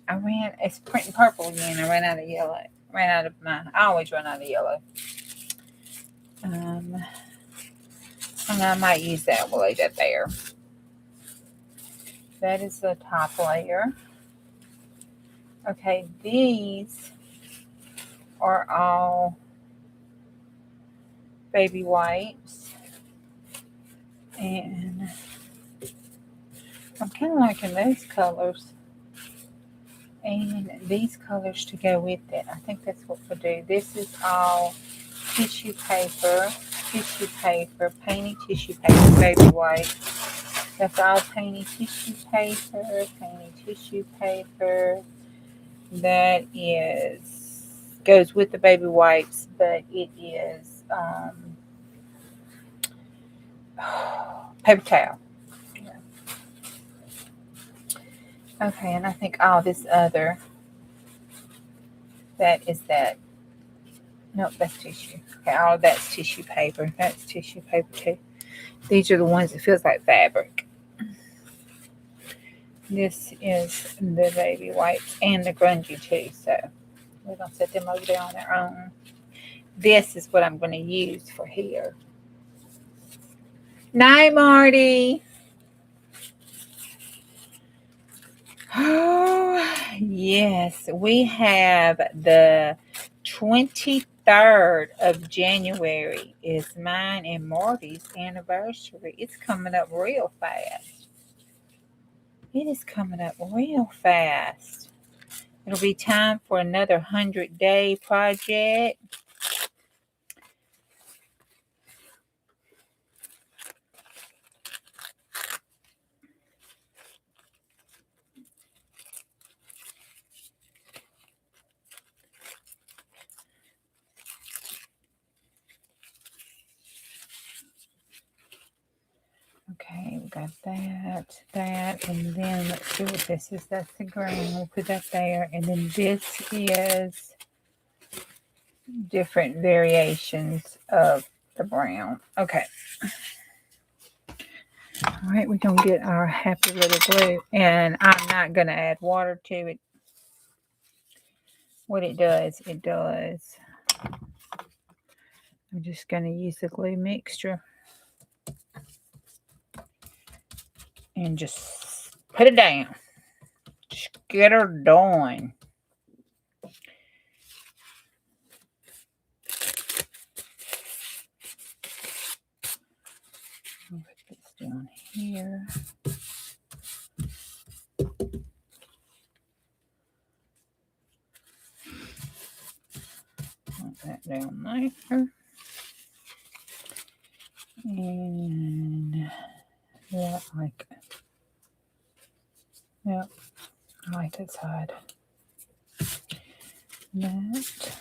It's printing purple again. I ran out of yellow. I always run out of yellow. And I might use that. We'll lay that there. That is the top layer. Okay, these are all baby wipes. And I'm kind of liking those colors. And these colors to go with it. I think that's what we'll do. This is all tissue paper, painted tissue paper, baby wipes. That's all painted tissue paper, That goes with the baby wipes, but it is paper towel. Yeah. Okay, and I think all this other, nope, that's tissue. Okay, all of that's tissue paper. That's tissue paper too. These are the ones that feels like fabric. This is the baby wipes and the grungy too. So we're going to set them over there on their own. This is what I'm going to use for here. Night, Marty. Oh, yes. We have the 23rd of January is mine and Marty's anniversary. It's coming up real fast. It is coming up real fast. It'll be time for another 100-day project. Okay, we got that, and then let's see what this is. That's the green. We'll put that there, and then this is different variations of the brown. Okay. All right, we're going to get our happy little glue, and I'm not going to add water to it. What it does, I'm just going to use the glue mixture and just put it down. Just get her done. I'll put this down here. Put that down there. And yeah, like it. Yep, I like that side. That.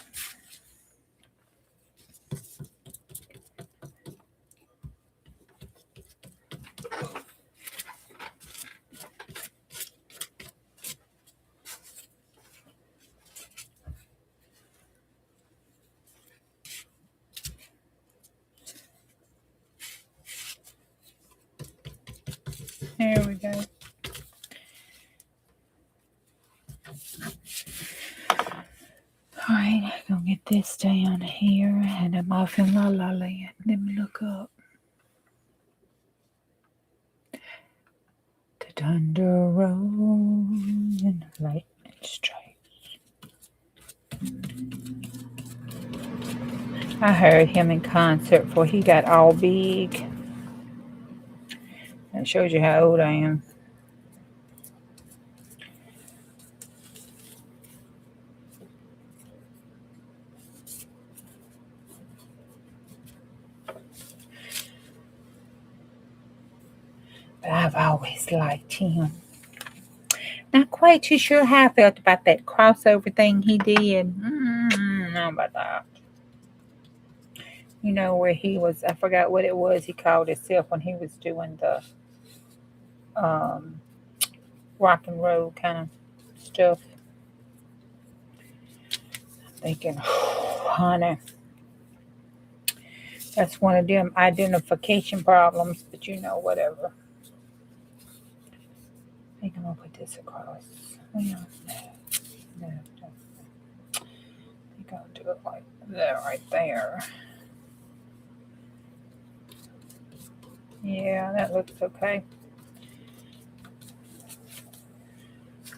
There we go. All right, I'm gonna get this down here, and I'm off in La La Land. Let me look up. The thunder rolls and the lightning strikes. I heard him in concert before he got all big. That shows you how old I am. But I've always liked him. Not quite too sure how I felt about that crossover thing he did. I don't know about that. You know, where he was, I forgot what it was he called himself when he was doing the rock and roll kind of stuff. I'm thinking, honey, that's one of them identification problems, but you know, whatever. I think I'm going to put this across. No. I think I'll do it like that right there. Yeah, that looks okay.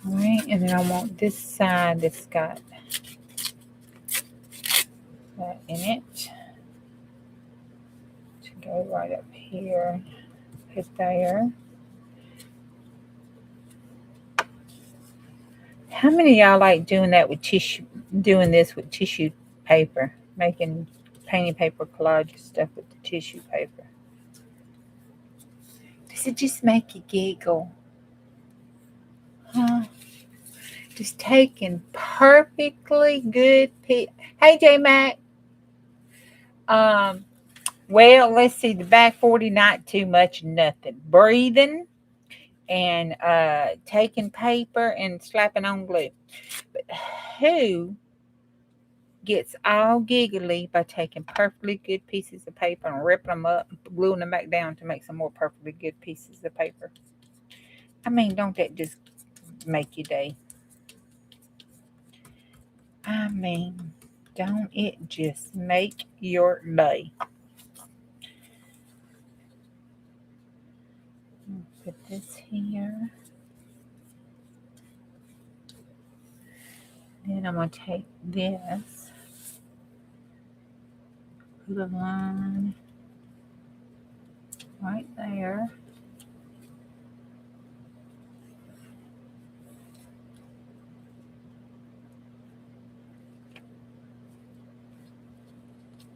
All right, and then I want this side that's got that in it to go right up here, put there. How many of y'all like doing that with tissue? Doing this with tissue paper, making painting paper collage stuff with the tissue paper. Does it just make you giggle? Huh? Just taking perfectly good pictures. Hey, J-Mac. Well, let's see. The back 40, not too much, nothing. Breathing and taking paper and slapping on glue. But who gets all giggly by taking perfectly good pieces of paper and ripping them up, gluing them back down to make some more perfectly good pieces of paper? I mean, don't that just make your day? I mean, don't it just make your day? Put this here. Then I'm going to take this, put a line right there.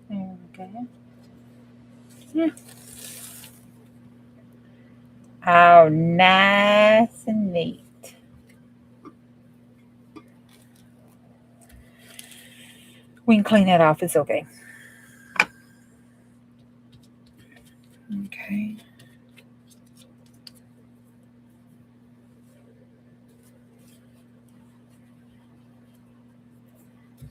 There we go. Yeah. Oh, nice and neat. We can clean that off. It's okay. Okay.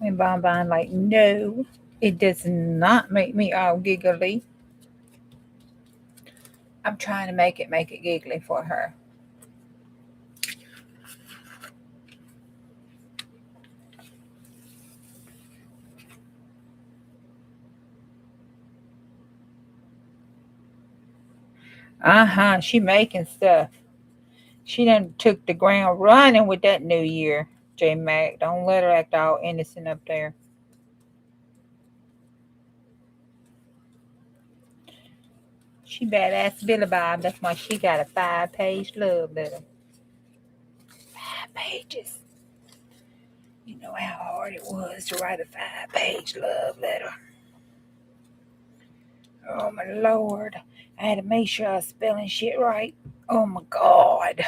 And Bonbon like, no, it does not make me all giggly. I'm trying to make it giggly for her. She making stuff. She done took the ground running with that new year, J Mac. Don't let her act all innocent up there. She badass Billy Bob. That's why she got a 5-page love letter. 5 pages. You know how hard it was to write a 5-page love letter. Oh my Lord. I had to make sure I was spelling shit right. Oh my God.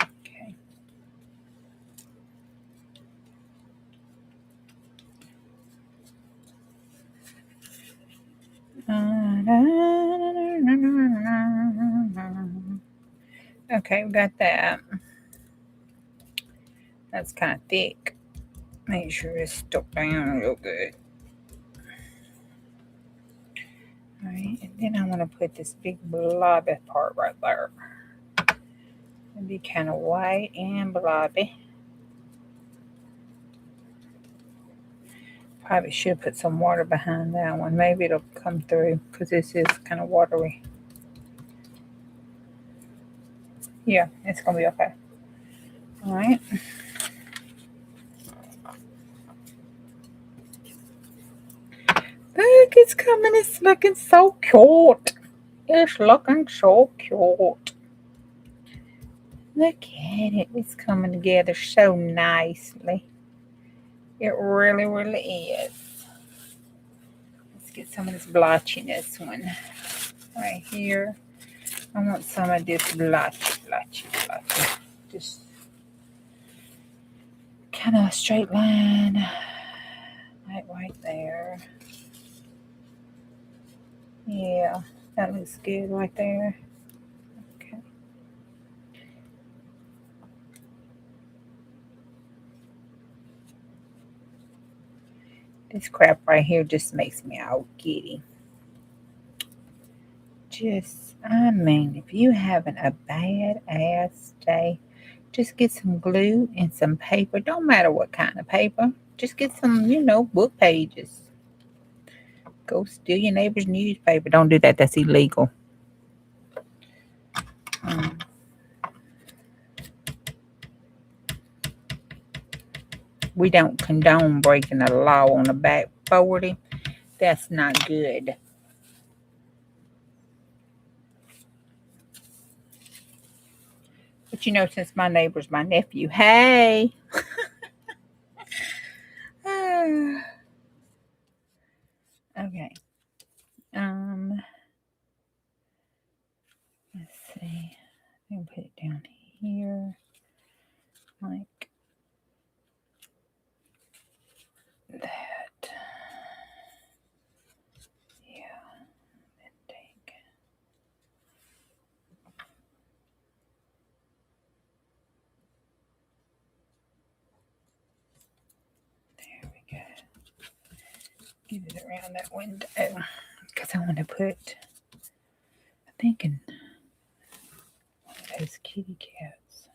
Okay. Okay, we got that. That's kind of thick. Make sure it's stuck down real good. All right, and then I want to put this big blobby part right there. It'll be kind of white and blobby. Probably should put some water behind that one. Maybe it'll come through because this is kind of watery. Yeah, it's going to be okay. All right. Look, it's coming. It's looking so cute. It's looking so cute. Look at it. It's coming together so nicely. It really, really is. Let's get some of this blotchiness one right here. I want some of this blotchy. Just kind of a straight line. Right there. Yeah, that looks good right there. Okay. This crap right here just makes me all giddy. I mean, if you having a bad ass day, just get some glue and some paper. Don't matter what kind of paper. Just get some, book pages. Go steal your neighbor's newspaper. Don't do that. That's illegal. We don't condone breaking the law on the back 40. That's not good. But since my neighbor's my nephew, hey. Okay. Let's see. I'm gonna put it down here, like that. Yeah. And take. get it around that window because I want to put, I'm thinking, one of those kitty cats.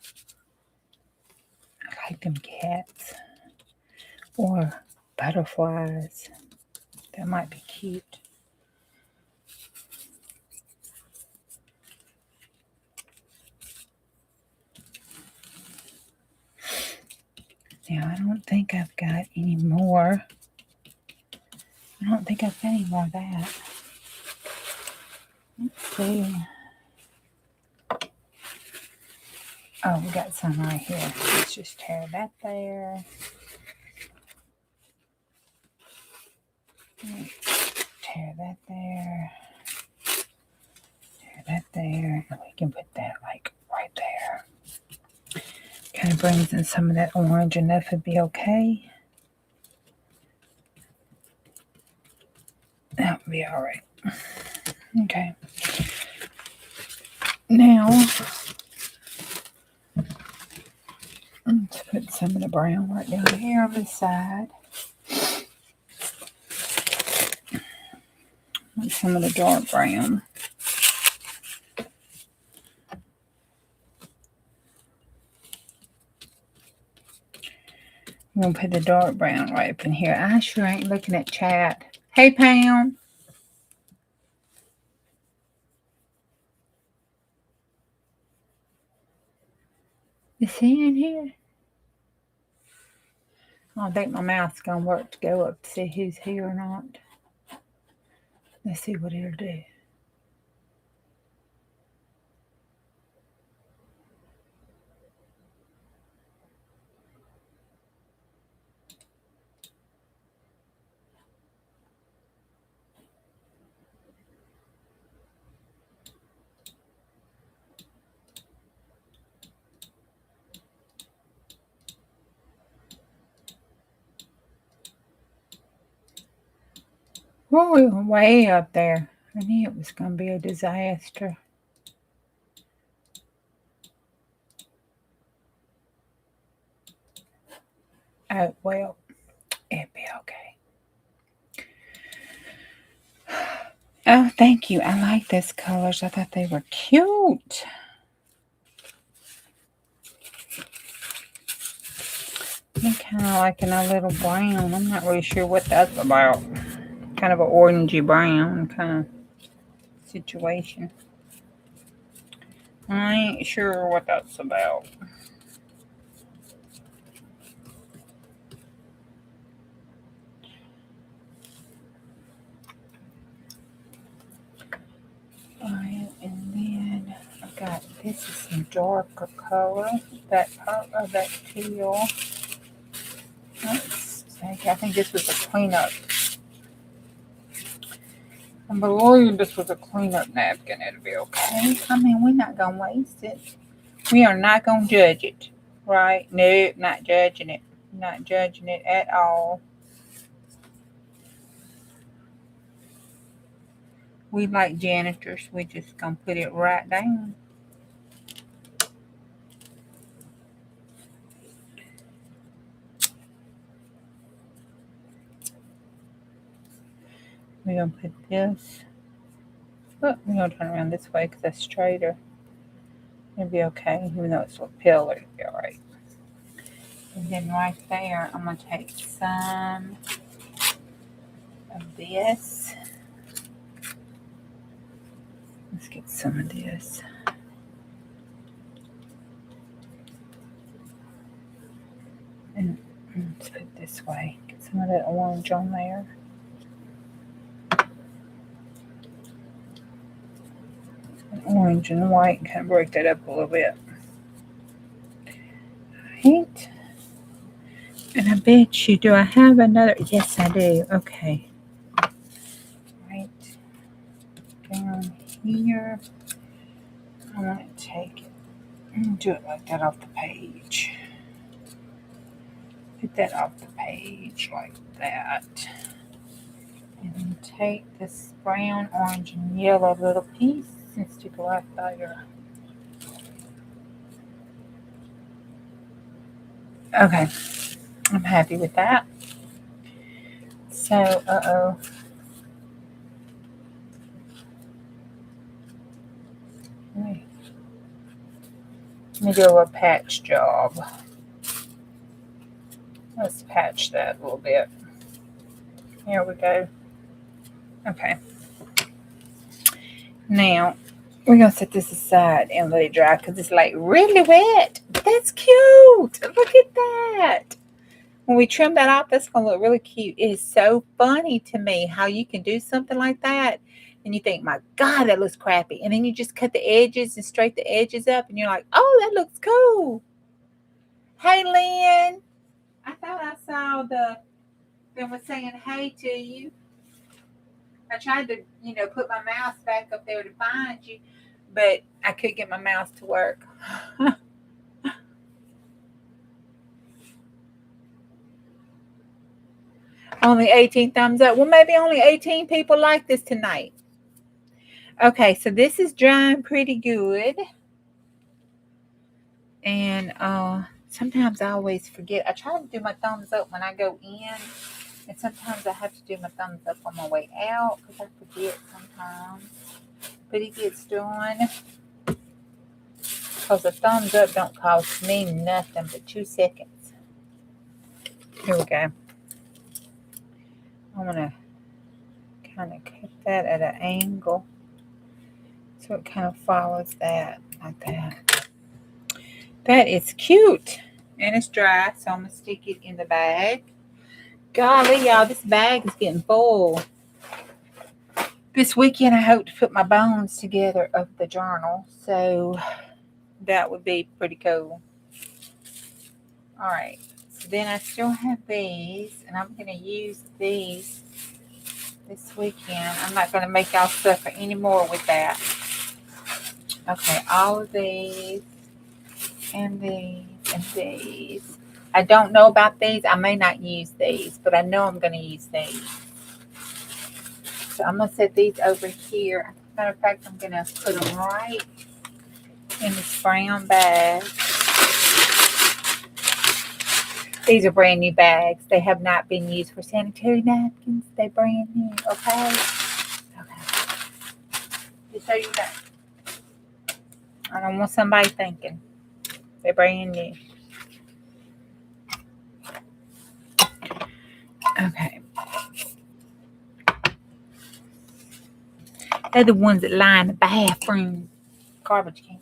I like them cats. Or butterflies. That might be cute. Now, I don't think I've got any more. I don't think I've got any more of that. Let's see. Oh, we got some right here. Let's just tear that there. Tear that there. Tear that there. And we can put that like right there. Kind of brings in some of that orange, and that would be okay. That would be all right. Okay. Now, let's put some of the brown right down here on this side. And some of the dark brown. I'm going to put the dark brown right up in here. I sure ain't looking at chat. Hey, Pam. Is he in here? I don't think my mouth's going to work to go up to see who's here or not. Let's see what it'll do. Oh, we were way up there. I knew it was going to be a disaster. Oh, well, it'll be okay. Oh, thank you. I like those colors. I thought they were cute. I'm kind of liking a little brown. I'm not really sure what that's about. Kind of an orangey brown kind of situation. I ain't sure what that's about. Alright, and then I've got, this is some darker color. That teal. Let's take, I think this was a cleanup. I believe this was a cleanup napkin. It'll be okay. I mean, we're not going to waste it. We are not going to judge it. Right? Nope, not judging it. Not judging it at all. We like janitors. We just going to put it right down. We're going to put this. Oh, we're going to turn around this way because that's straighter. It'll be okay. Even though it's a little pillar, it'll be all right. And then right there, I'm going to take some of this. Let's get some of this. And let's put it this way. Get some of that orange on there. And orange and white, kind of break that up a little bit. Right. And I bet you, do I have another? Yes, I do. Okay. Right. Down here. I want to take it and do it like that off the page. Put that off the page like that. And then take this brown, orange, and yellow little piece and stick it right there. Okay. I'm happy with that. So, let me do a patch job. Let's patch that a little bit. Here we go. Okay. Now, we're going to set this aside and let it dry because it's like really wet. But that's cute. Look at that. When we trim that off, that's going to look really cute. It is so funny to me how you can do something like that and you think, my God, that looks crappy. And then you just cut the edges and straighten the edges up and you're like, oh, that looks cool. Hey, Lynn. I thought I saw them was saying hey to you. I tried to, put my mouse back up there to find you, but I couldn't get my mouse to work. Only 18 thumbs up. Well, maybe only 18 people like this tonight. Okay, so this is drying pretty good. And sometimes I always forget. I try to do my thumbs up when I go in. And sometimes I have to do my thumbs up on my way out because I forget sometimes. But it gets done. Because a thumbs up don't cost me nothing but 2 seconds. Here we go. I'm going to kind of cut that at an angle. So it kind of follows that like that. That is cute. And it's dry. So I'm going to stick it in the bag. Golly, y'all, this bag is getting full. This weekend, I hope to put my bones together of the journal. So that would be pretty cool. All right. So then I still have these. And I'm going to use these this weekend. I'm not going to make y'all suffer anymore with that. Okay. All of these. And these. And these. I don't know about these. I may not use these. But I know I'm going to use these. So I'm going to set these over here. Matter of fact, I'm going to put them right in this brown bag. These are brand new bags. They have not been used for sanitary napkins. They're brand new, okay? Okay. Just so you know. I don't want somebody thinking. They're brand new. Okay. They're the ones that line the bathroom garbage can.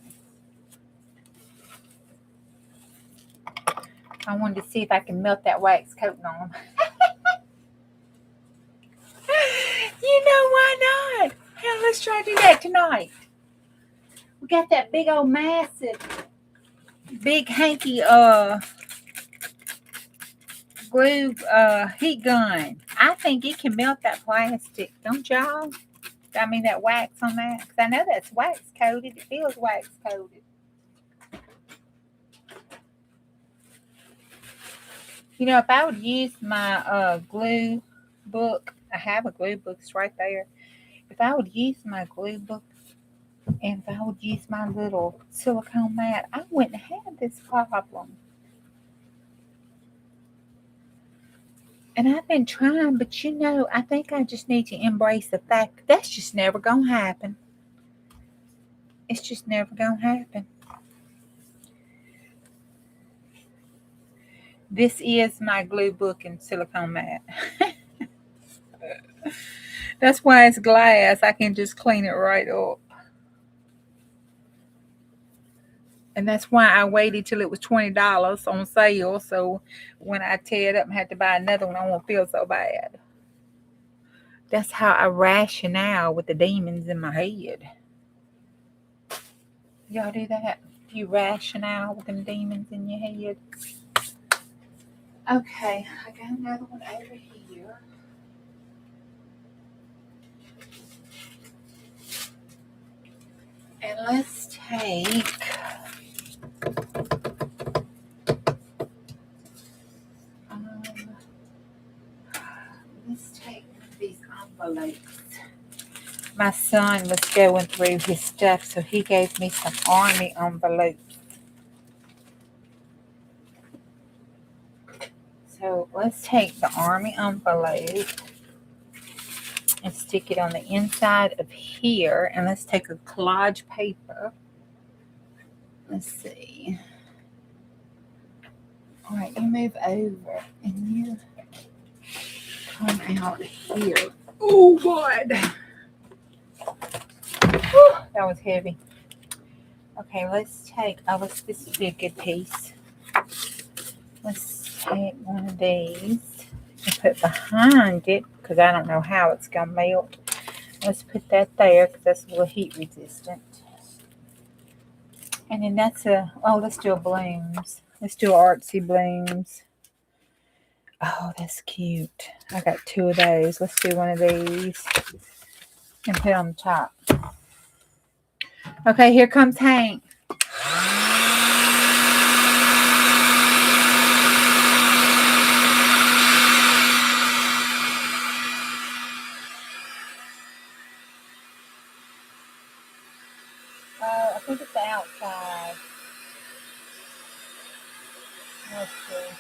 I wanted to see if I can melt that wax coating on. You know, why not? Hell, let's try to do that tonight. We got that big old massive, big hanky glue heat gun. I think it can melt that plastic, don't y'all? I mean, that wax on that. Because I know that's wax coated. It feels wax coated. You know, if I would use my glue book, I have a glue book, it's right there. If I would use my glue book and if I would use my little silicone mat, I wouldn't have this problem. And I've been trying, but you know, I think I just need to embrace the fact that that's just never going to happen. It's just never going to happen. This is my glue book and silicone mat. That's why it's glass. I can just clean it right up. And that's why I waited till it was $20 on sale. So when I tear it up and have to buy another one, I won't feel so bad. That's how I rationale with the demons in my head. Y'all do that? You rationale with them demons in your head? Okay, I got another one over here. And let's take... let's take these envelopes. My son was going through his stuff, so he gave me some army envelopes. So let's take the army envelope and stick it on the inside of here. And let's take a collage paper. Let's see. All right, you move over and you come out here. Oh, God. Whew, that was heavy. Okay, let's take, this would be a good piece. Let's take one of these and put behind it, because I don't know how it's going to melt. Let's put that there, because that's a little heat resistant. And then that's let's do a blooms. Let's do artsy blooms. Oh, that's cute. I got 2 of those. Let's do one of these and put it on the top. Okay, here comes Hank. I think it's the outside. Let's see.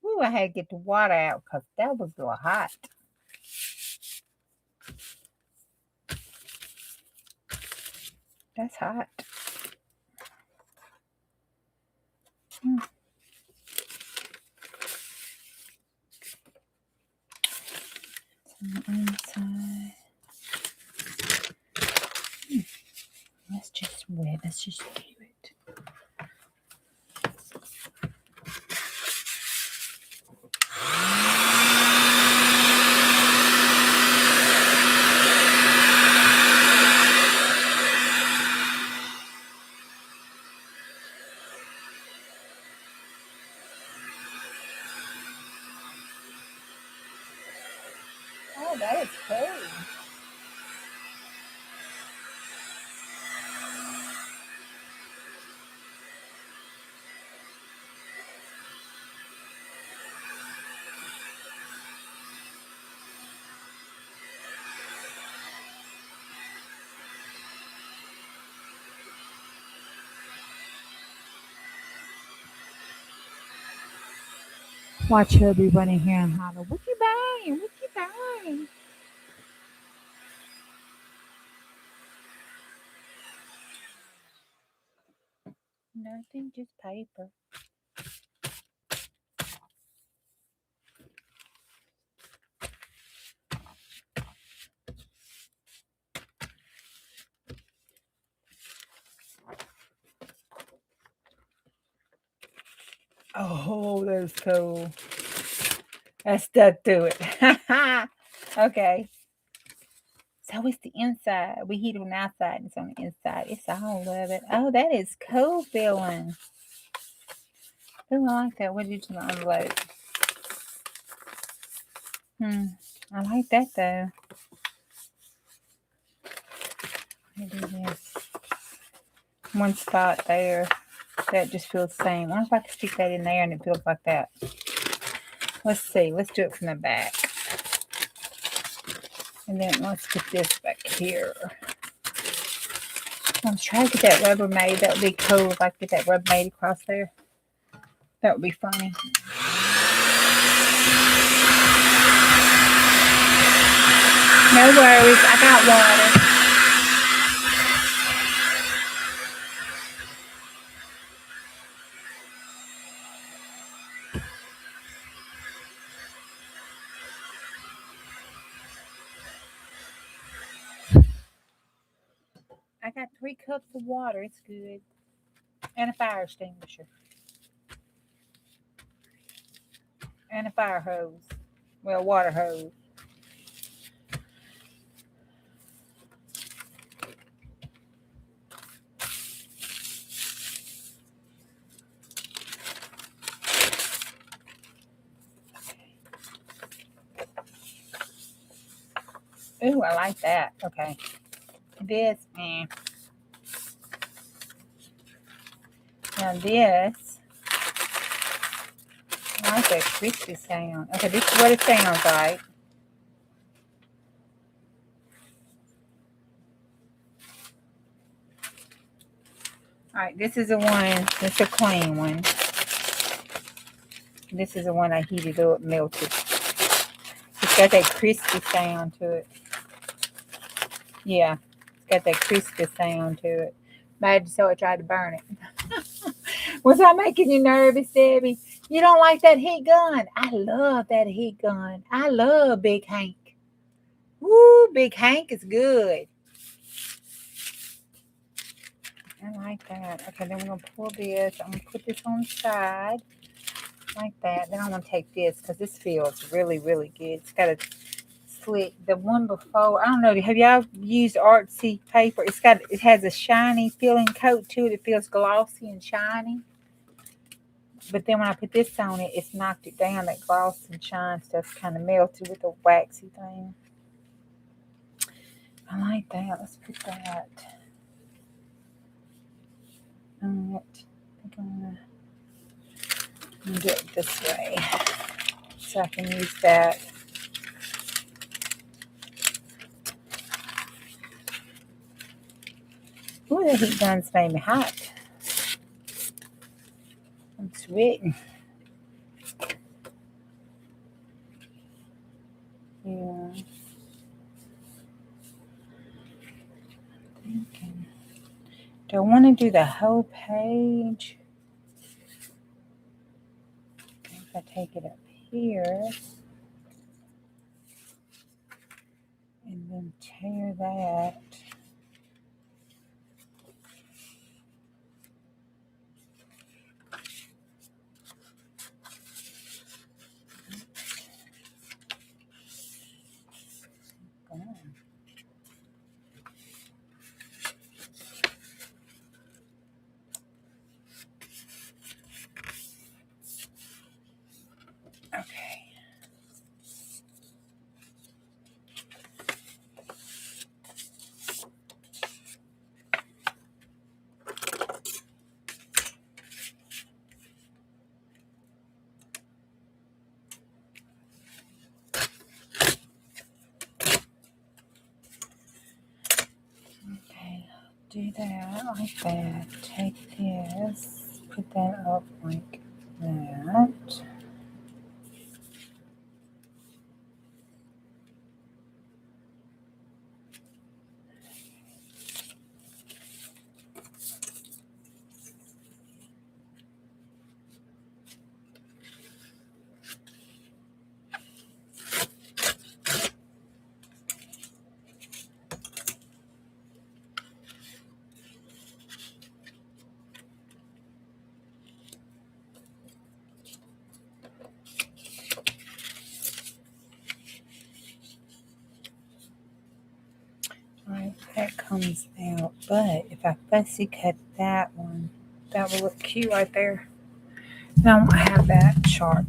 Ooh, I had to get the water out because that was a little hot. That's hot. On the inside. Let's just wet. Let's just do it. Oh, that is cool. Watch her be running here and holler, "What you buying? What you buying?" Nothing, just paper. Oh, that's cool. That stuck to it. Okay. So it's the inside. We heat it on the outside and it's on the inside. It's all of it. Oh, that is cool feeling. Oh, I like that. What did you do on the envelope? I like that though. Let me do this. One spot there. That just feels the same. I wonder if I can stick that in there and it feels like that. Let's see. Let's do it from the back. And then let's put this back here. I'm trying to get that rubber made. That would be cool if I could get that rubber made across there. That would be funny. No worries. I got water. I got 3 cups of water. It's good. And a fire extinguisher. And a fire hose. Well, water hose. Ooh, I like that. Okay. This, Now this, I like that crispy sound. Okay, this is what it sounds like. Alright, this is the one, this is a clean one. This is the one I heated up, melted. It's got that crispy sound to it. Yeah, it's got that crispy sound to it. Bad, so I tried to burn it. Was I making you nervous, Debbie? You don't like that heat gun? I love that heat gun. I love Big Hank. Woo, Big Hank is good. I like that. Okay, then we're going to pull this. I'm going to put this on the side like that. Then I'm going to take this because this feels really, really good. It's got a slick. The one before, I don't know, have y'all used artsy paper? It has a shiny feeling coat to it. It feels glossy and shiny. But then when I put this on it, it's knocked it down. That gloss and shine stuff kind of melted with the waxy thing. I like that. Let's put that on it. I think I'm going to do it this way so I can use that. Ooh, the heat guns made me hot. I'm sweating. Yeah. Thinking. Do I want to do the whole page? If I take it up here and then tear that. Okay. Do that like that. Take this, put that up like that. Alright, that comes out. But if I fussy cut that one, that will look cute right there. Now I have that sharp.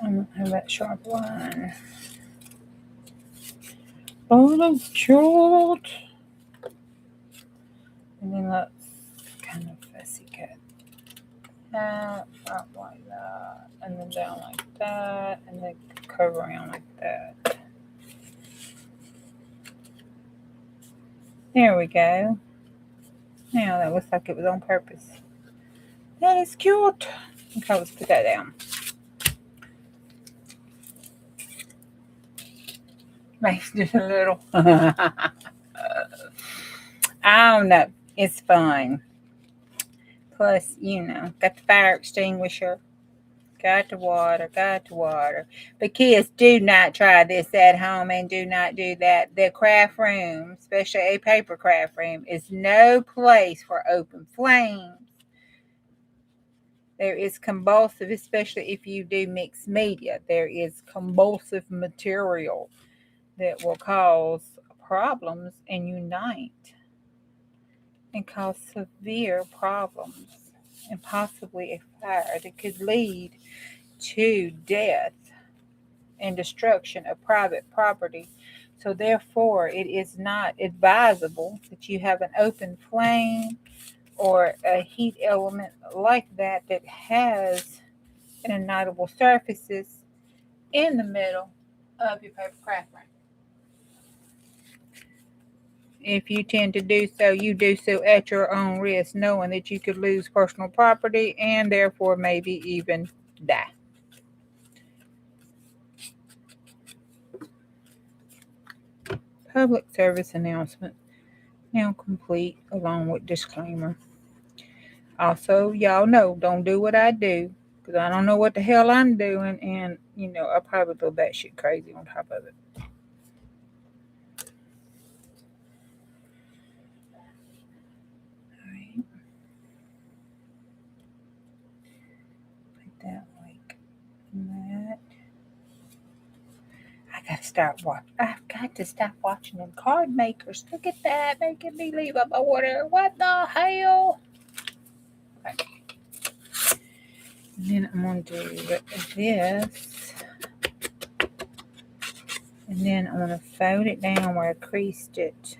I don't have that sharp line. Oh, that's cute. And then let's kind of fussy cut that, up like that, and then down like that, and then curve around like that. There we go. Now that looks like it was on purpose. That is cute. Okay, let's put that down. Makes just a little. I don't know. It's fun. Plus, got the fire extinguisher. Got the water. But kids, do not try this at home and do not do that. The craft room, especially a paper craft room, is no place for open flames. There is convulsive, especially if you do mixed media. There is convulsive material that will cause problems and unite and cause severe problems. and possibly a fire that could lead to death and destruction of private property. So therefore, it is not advisable that you have an open flame or a heat element like that that has an ignitable surfaces in the middle of your paper craft ring. If you tend to do so, you do so at your own risk, knowing that you could lose personal property and therefore maybe even die. Public service announcement now complete, along with disclaimer. Also, y'all know, don't do what I do, because I don't know what the hell I'm doing, and I probably go batshit crazy on top of it. All right, put that like that. I've got to stop watching them card makers. Look at that, making me leave up my water. What the hell? Okay. And then I'm going to do this. And then I'm going to fold it down where I creased it.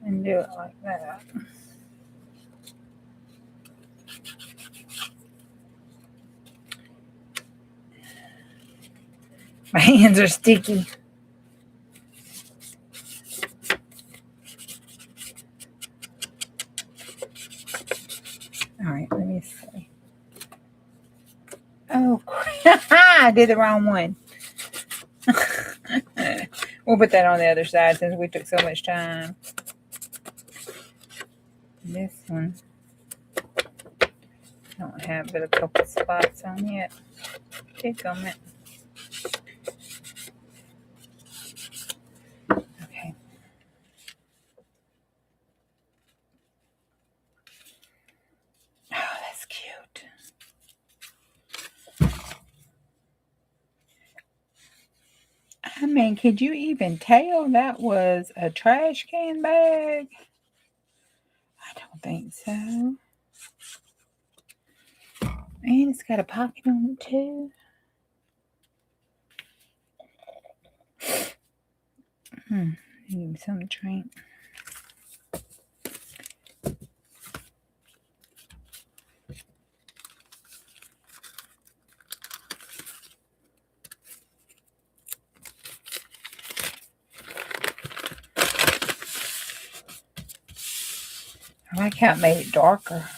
And do it like that. My hands are sticky. All right, let me see. Oh, I did the wrong one. We'll put that on the other side since we took so much time. This one I don't have but a couple spots on yet. Pick on it. Okay. Oh, that's cute. I mean, could you even tell that was a trash can bag? I don't think so. And it's got a pocket on it too. Give me something to drink. I like how it made it darker.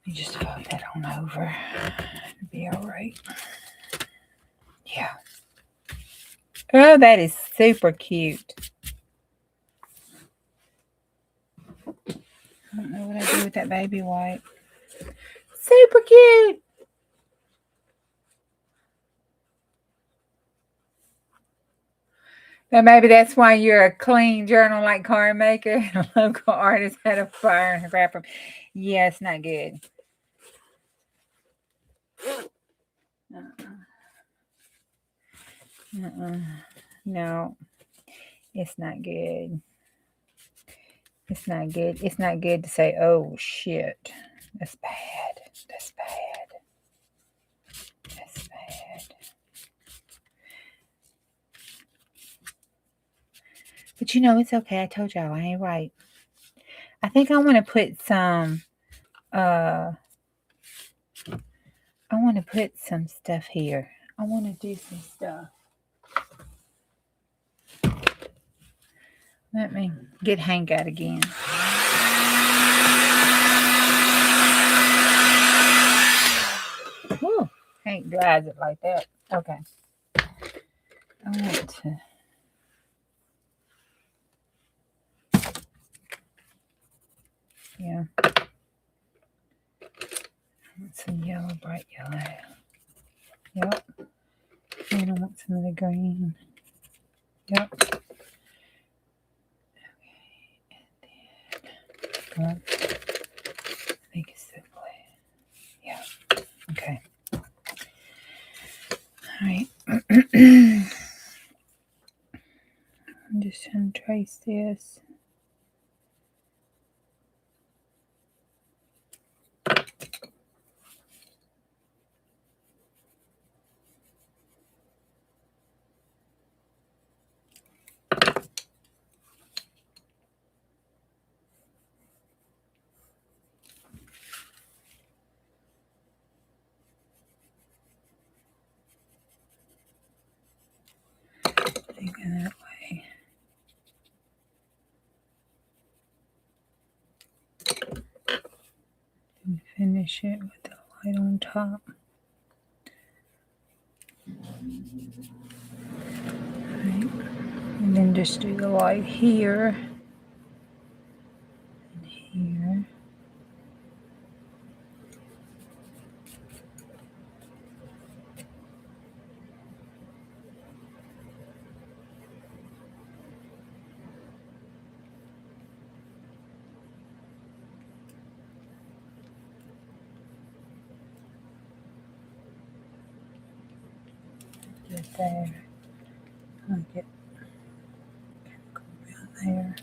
You just fold that on over. It'll be all right. Yeah. Oh, that is super cute. I don't know what I do with that baby white. Super cute. Now maybe that's why you're a clean journal like card maker. A local artist had a fire in her craft room. Yeah, it's not good. No, it's not good. It's not good. It's not good to say, oh shit. That's bad. That's bad. That's bad. But it's okay. I told y'all I ain't right. I think I want to put some stuff here. I want to do some stuff. Let me get Hangout again. Whew, Hank glides it like that. Okay. I want to. Yeah. I want some yellow, bright yellow. Yep. And I want some of the green. Yep. Okay. And then, I think it's the blue. Yeah. Okay. All right. I'm just going to trace this. That way. And finish it with the light on top. Right. And then just do the light here and here. Just there. I'll get go around there.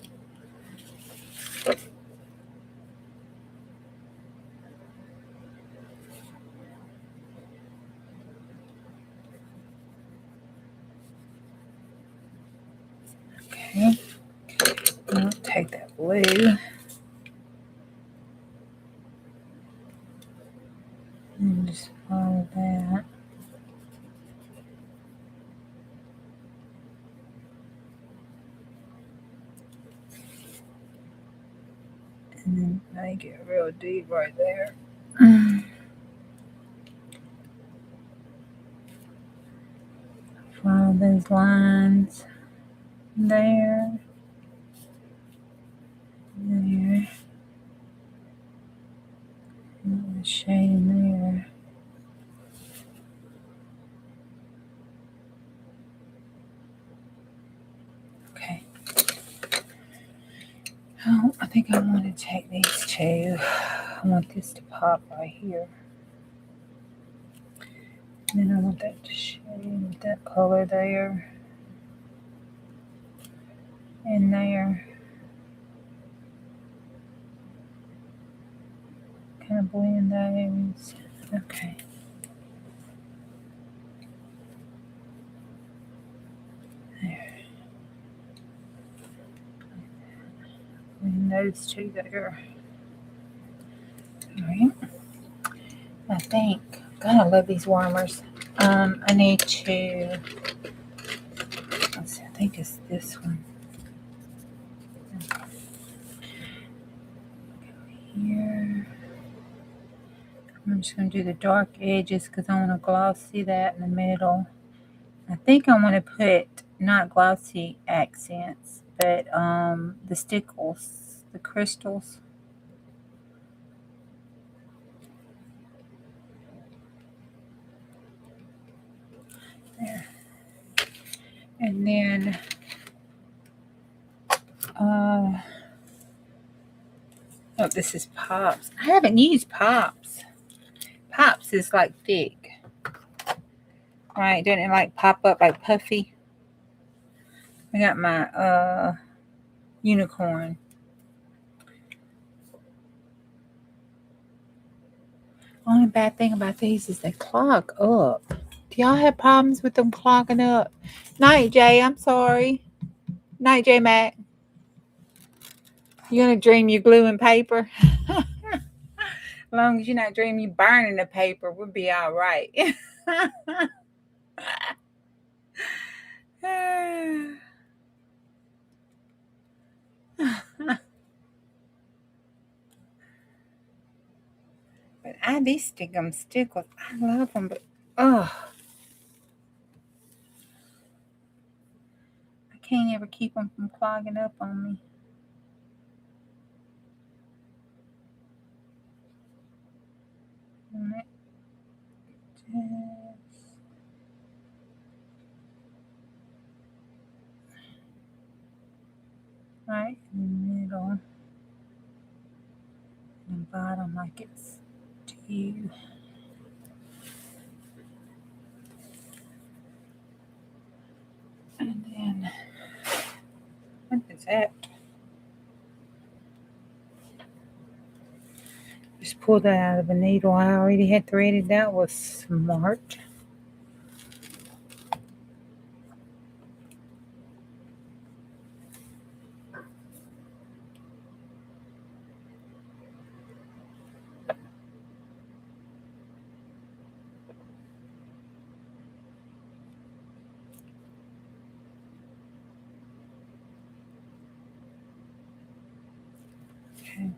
Okay. I'll take that blue and just follow that. And then make it real deep right there. Follow those lines there. There. And the shade there. Okay. Oh, I think I want to take these two. I want this to pop right here. And then I want that to shade with that color there. And there. Kind of blend those. Okay. There. And those two there. Alright. I think, God, I love these warmers. I need to, let's see, I think it's this one. Go here. I'm just going to do the dark edges because I want to glossy that in the middle. I think I want to put not glossy accents, but the stickles, the crystals. There. And then oh, this is Pops. I haven't used Pops. Pops is like thick. Right, doesn't it like pop up like puffy? I got my unicorn. Only bad thing about these is they clog up. Do y'all have problems with them clogging up? Night, Jay. I'm sorry. Night, J Mac. You gonna dream you gluing paper? As long as you're not dreaming you burning the paper, we'll be all right. But these stickles, I love them, but I can't ever keep them from clogging up on me. Right in the middle, and the bottom like it's to you. that. Just pulled that out of a needle I already had threaded. That was smart. Okay.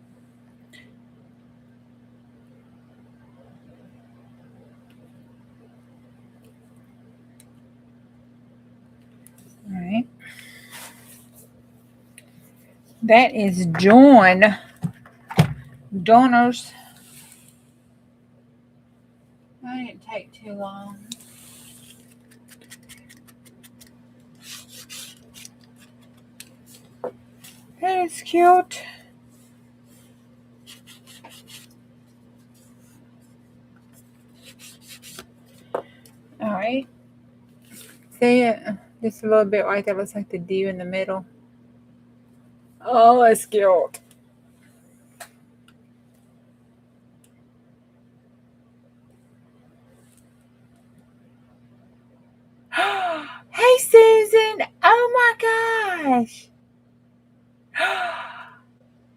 All right. That is join donors. That didn't take too long. That is cute. All right. See it? Just a little bit right there. Looks like the dew in the middle. Oh, that's cute. Hey, Susan. Oh, my gosh.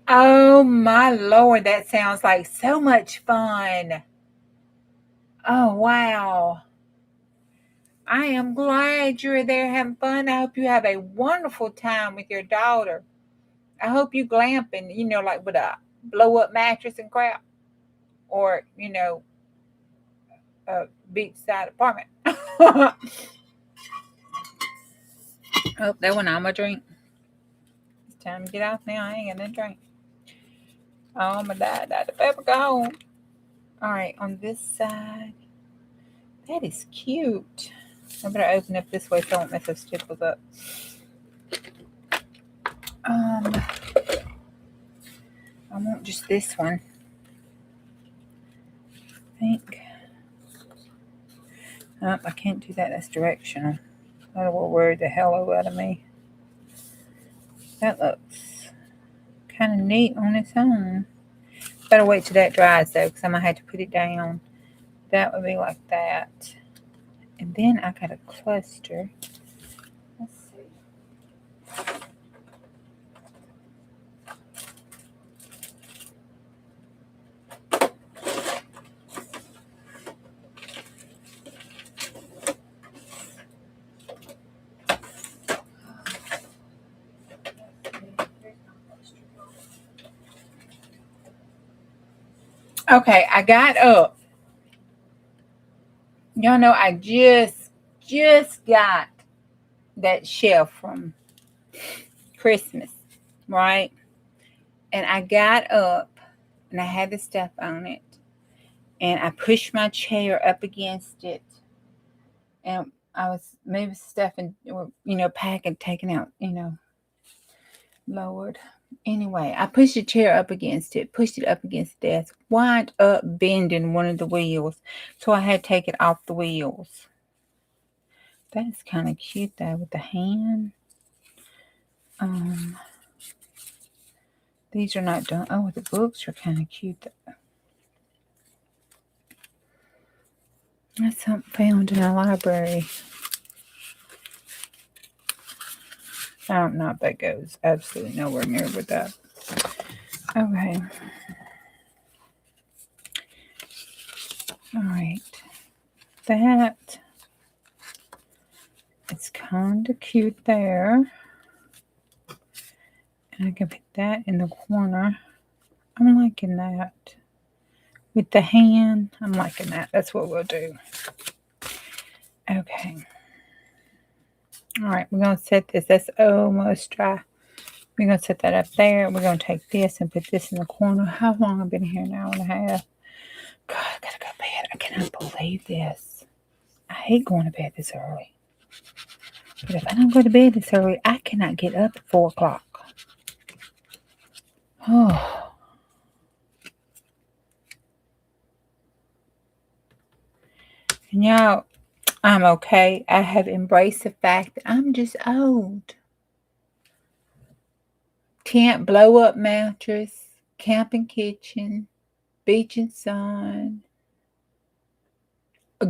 Oh, my Lord. That sounds like so much fun. Oh, wow. I am glad you're there having fun. I hope you have a wonderful time with your daughter. I hope you glamping, like with a blow-up mattress and crap. Or, a beachside apartment. Oh, that went on my drink. It's time to get off now. I ain't got no drink. Oh, my dad, the pepper go. All right, on this side. That is cute. I better open up this way so I won't mess those stipples up. I want just this one. I think. Oh, I can't do that. That's directional. That will worry the hell out of me. That looks kind of neat on its own. Better wait till that dries though, because I'm gonna have to put it down. That would be like that. And then I got a cluster. Let's see. Okay, I got up. Y'all know I just got that shelf from Christmas, right? And I got up and I had the stuff on it. And I pushed my chair up against it. And I was maybe stuffing, packing, taking out, Lord. Anyway, I pushed the chair up against it, pushed it up against the desk, wound up bending one of the wheels. So I had to take it off the wheels. That's kind of cute though with the hand. These are not done. Oh, the books are kind of cute though. That's something found in our library. I don't know if that goes absolutely nowhere near with that. Okay. All right. That it's kind of cute there. And I can put that in the corner. I'm liking that. With the hand, I'm liking that. That's what we'll do. Okay. All right, we're going to set this. That's almost dry. We're going to set that up there. We're going to take this and put this in the corner. How long have I been here? An hour and a half. God, I got to go to bed. I cannot believe this. I hate going to bed this early. But if I don't go to bed this early, I cannot get up at 4 o'clock. Oh. And y'all, I'm okay. I have embraced the fact that I'm just old. tent, blow up mattress, camping kitchen, beach and sun.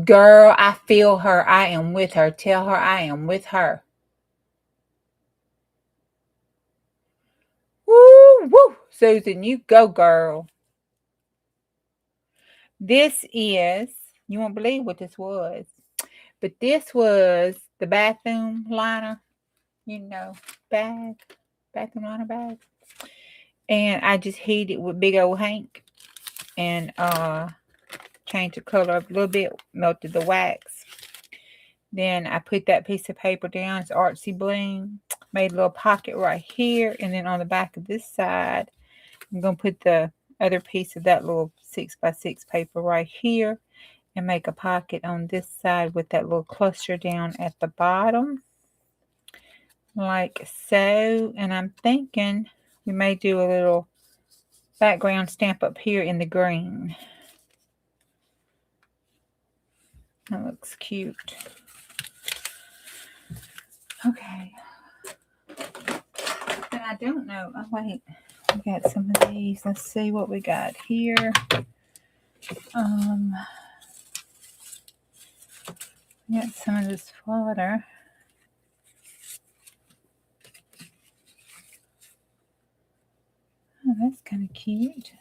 Girl, I feel her. I am with her. Tell her I am with her. Woo, woo. Susan, you go, girl. This is, you won't believe what this was, but this was the bathroom liner, bathroom liner bag. And I just heated it with big old Hank and changed the color up a little bit, melted the wax. Then I put that piece of paper down, it's artsy bling, made a little pocket right here, and then on the back of this side, I'm going to put the other piece of that little 6x6 paper right here and make a pocket on this side with that little cluster down at the bottom, like so. And I'm thinking we may do a little background stamp up here in the green. That looks cute. Okay. And I don't know. Oh, wait. We got some of these. Let's see what we got here. We got some of this flutter. Oh, that's kind of cute.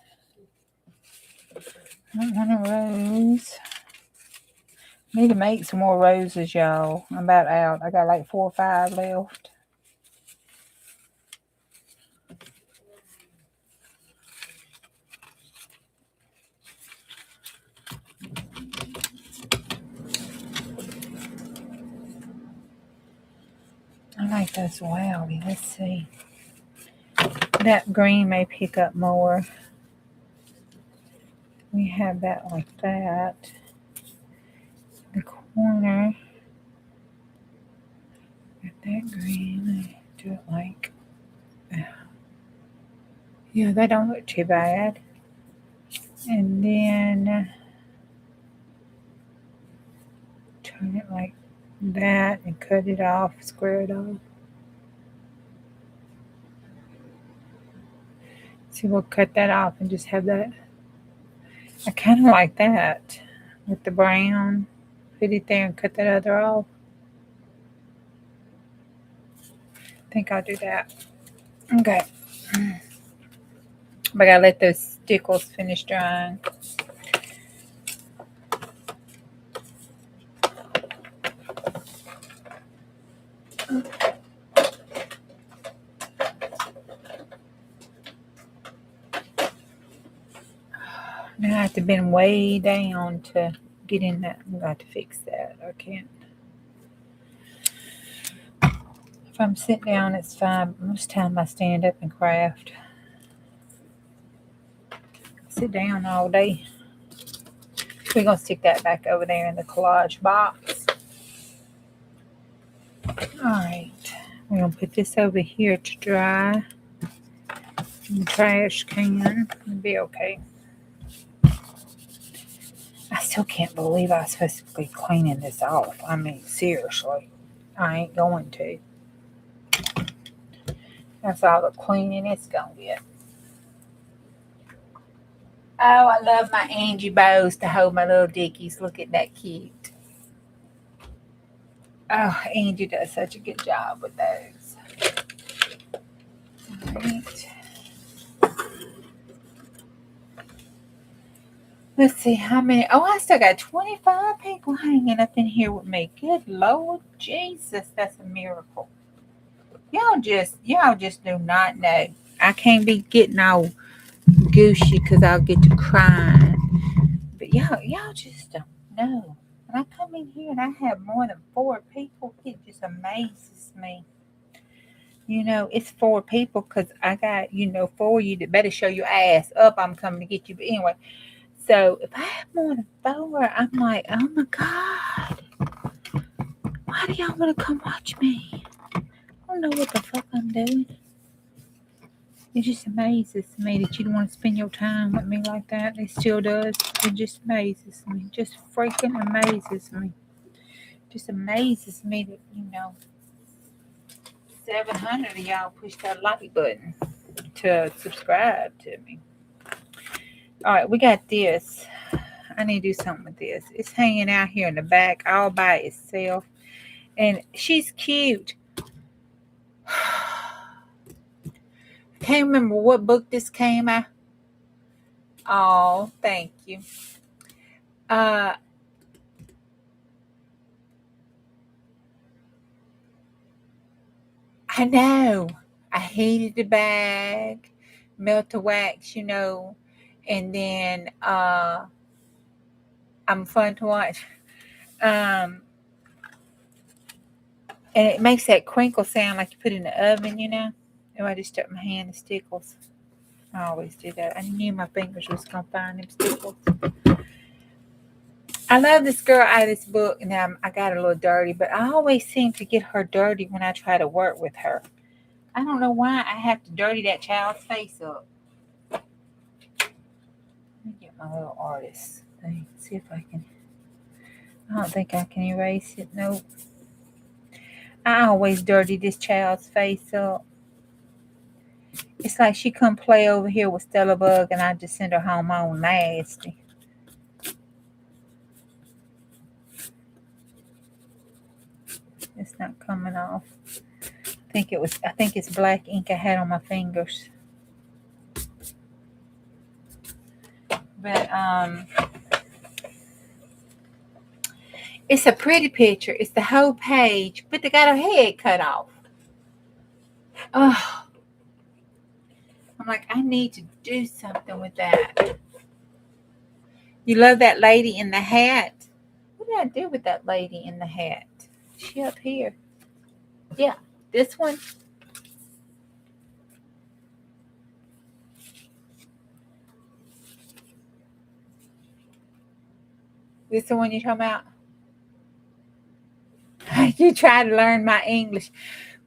I want a rose. Need to make some more roses, y'all. I'm about out. I got like 4 or 5 left. I like those wowie. Let's see. That green may pick up more. We have that like that. The corner. Got that green. I do it like. Yeah, that don't look too bad. And then turn it like that and cut it off, square it off. See, we'll cut that off and just have that. I kind of like that with the brown. Put it there and cut that other off. I think I'll do that. Okay. But I gotta let those stickles finish drying. Now I have to bend way down to get in that. I'm going to fix that. I can't. If I'm sitting down, it's fine. Most time I stand up and craft. I sit down all day. We're going to stick that back over there in the collage box. Alright. We're going to put this over here to dry. In the trash can. It'll be okay. I still can't believe I was supposed to be cleaning this off. I mean, seriously. I ain't going to. That's all the cleaning it's going to get. Oh, I love my Angie bows to hold my little dickies. Look at that cute. Oh, Angie does such a good job with those. All right. Let's see how many. Oh, I still got 25 people hanging up in here with me. Good Lord Jesus, that's a miracle. Y'all just do not know. I can't be getting all gooshy because I'll get to crying. But y'all just don't know. When I come in here and I have more than 4 people, it just amazes me. It's 4 people because I got, 4 of you that better show your ass up. I'm coming to get you. But anyway, so if I have more than 4, I'm like, oh my God. Why do y'all want to come watch me? I don't know what the fuck I'm doing. It just amazes me that you don't want to spend your time with me like that. It still does. It just amazes me. Just freaking amazes me. Just amazes me that, 700 of y'all push that like button. to subscribe to me. All right, we got this. I need to do something with this. It's hanging out here in the back all by itself. And she's cute. Can't remember what book this came out. Oh, thank you. I know. I hated the bag. Melt the wax, and then I'm fun to watch. And it makes that crinkle sound like you put it in the oven, Oh, I just stuck my hand in stickles. I always do that. I knew my fingers was going to find them stickles. I love this girl out of this book. Now, I got a little dirty, but I always seem to get her dirty when I try to work with her. I don't know why I have to dirty that child's face up. Let me get my little artist thing. See if I can. I don't think I can erase it. Nope. I always dirty this child's face up. It's like she come play over here with Stella Bug and I just send her home on nasty. It's not coming off. I think it's black ink I had on my fingers. But it's a pretty picture. It's the whole page, but they got her head cut off. Oh, I'm like, I need to do something with that. You love that lady in the hat? What did I do with that lady in the hat? Is she up here? Yeah, this one. This the one you're talking about? You try to learn my English.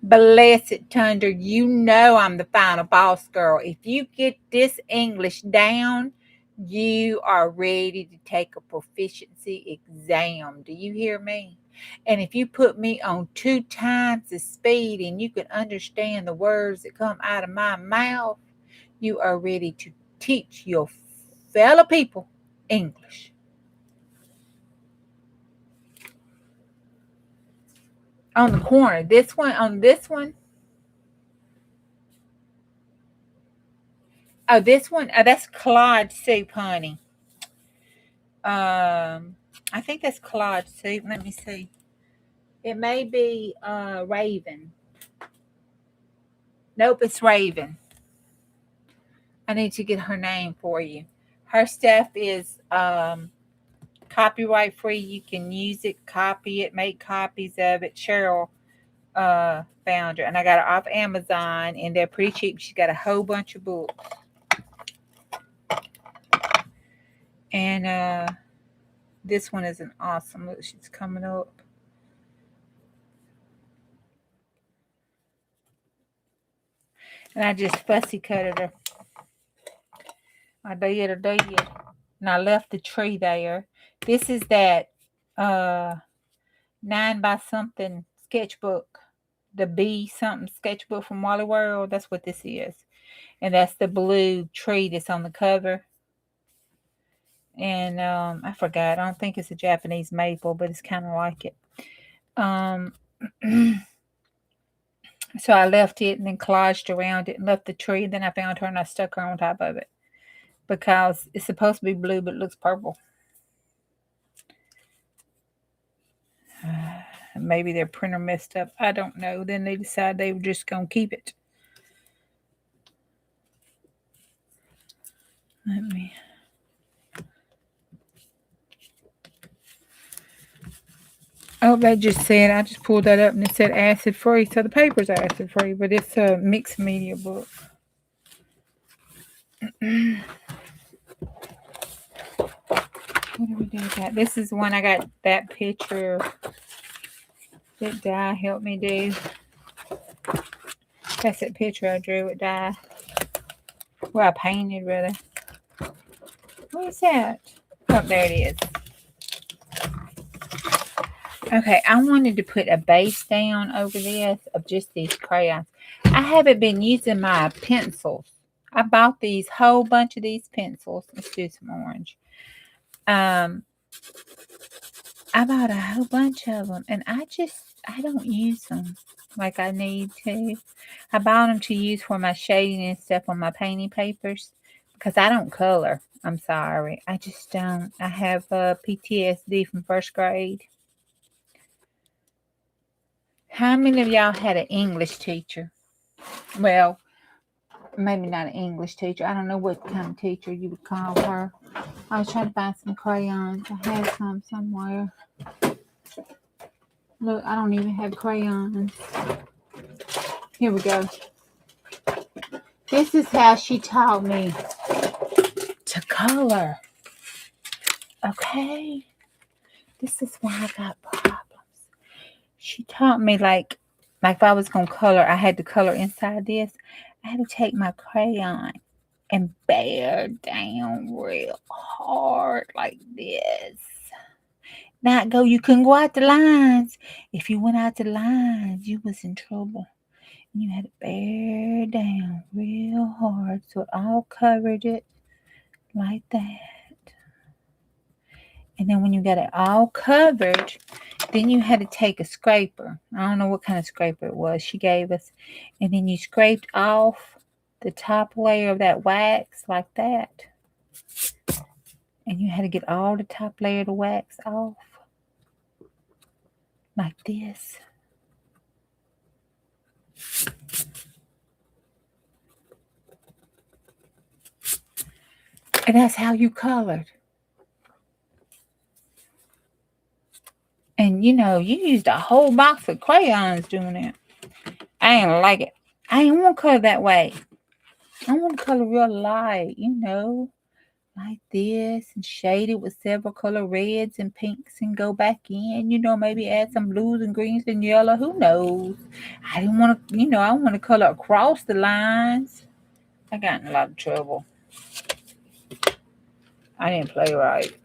Blessed Thunder, you know I'm the final boss girl. If you get this English down, you are ready to take a proficiency exam. Do you hear me? And if you put me on 2 times the speed and you can understand the words that come out of my mouth, you are ready to teach your fellow people English. On the corner, on this one. Oh, this one, that's Claude soup, honey. I think that's Claude soup. Let me see. It may be Raven. Nope, it's Raven. I need to get her name for you. Her stuff is copyright free. You can use it, copy it, make copies of it. Cheryl found her, and I got her off Amazon, and they're pretty cheap. She's got a whole bunch of books. And this one is an awesome. Look, she's coming up. And I just fussy cutted her. I did. And I left the tree there. This is that 9 by something sketchbook. The B something sketchbook from Wally World. That's what this is. And that's the blue tree that's on the cover. And I forgot. I don't think it's a Japanese maple, but it's kind of like it. So I left it and then collaged around it and left the tree. And then I found her and I stuck her on top of it. Because it's supposed to be blue, but it looks purple. Maybe their printer messed up. I don't know. Then they decided they were just going to keep it. Let me... Oh, they just said, I just pulled that up and it said acid free. So the paper's acid free, but it's a mixed media book. What do we do with that? This is one I got that picture that Di helped me do. That's that picture I drew with Di. Well, I painted, rather. What is that? Oh, there it is. Okay, I wanted to put a base down over this of just these crayons. I haven't been using my pencils I bought these whole bunch of these pencils. Let's do some orange. I bought a whole bunch of them, and I don't use them like I need to. I bought them to use for my shading and stuff on my painting papers because I don't color. I'm sorry. I just don't. I have PTSD from first grade. How many of y'all had an English teacher? Well, maybe not an English teacher. I don't know what kind of teacher you would call her. I was trying to find some crayons. I had some somewhere. Look, I don't even have crayons. Here we go. This is how she taught me to color. Okay? This is why I got problems. She taught me like if I was going to color, I had to color inside this. I had to take my crayon and bear down real hard like this. You couldn't go out the lines. If you went out the lines, you was in trouble. And you had to bear down real hard so it all covered it like that. And then when you got it all covered, then you had to take a scraper. I don't know what kind of scraper it was she gave us. And then you scraped off the top layer of that wax like that. And you had to get all the top layer of the wax off. Like this. And that's how you colored. And you used a whole box of crayons doing it. I ain't like it. I ain't want to color that way. I want to color real light, like this, and shade it with several color reds and pinks and go back in, maybe add some blues and greens and yellow. Who knows? I didn't want to, I want to color across the lines. I got in a lot of trouble. I didn't play right.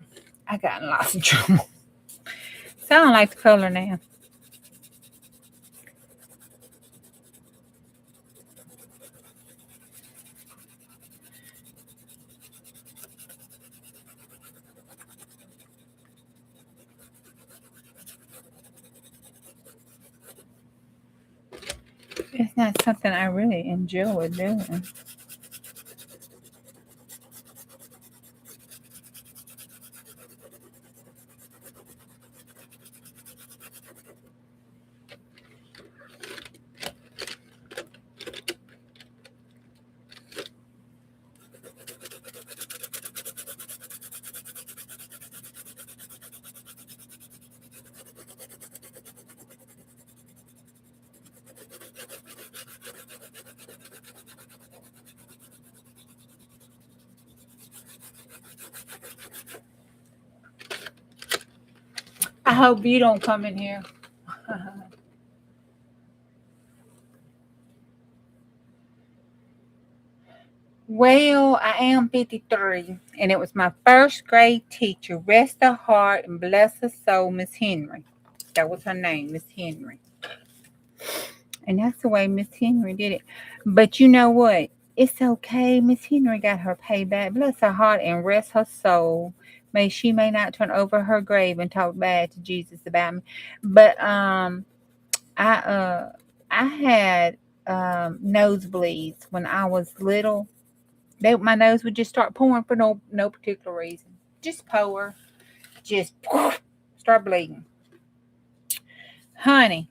I got in lots of trouble. So I don't like the color now. It's not something I really enjoy doing. I hope you don't come in here. Well, I am 53, and it was my first grade teacher. Rest her heart and bless her soul, Miss Henry. That was her name, Miss Henry. And that's the way Miss Henry did it. But you know what? It's okay. Miss Henry got her payback. Bless her heart and rest her soul. She may not turn over her grave and talk bad to Jesus about me. But I had nosebleeds when I was little. My nose would just start pouring for no particular reason. Just pour. Just start bleeding. Honey,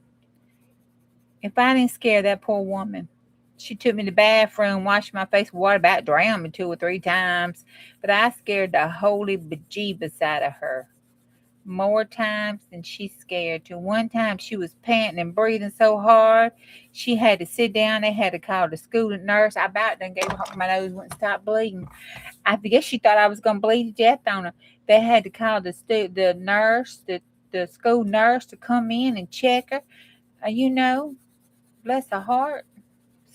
if I didn't scare that poor woman, she took me to the bathroom, washed my face with water, about drowned me 2 or 3 times. But I scared the holy bejeebus out of her. More times than she scared to. One time she was panting and breathing so hard, she had to sit down. They had to call the school nurse. I about done gave her my nose wouldn't stop bleeding. I guess she thought I was going to bleed to death on her. They had to call the nurse, the school nurse to come in and check her. Bless her heart.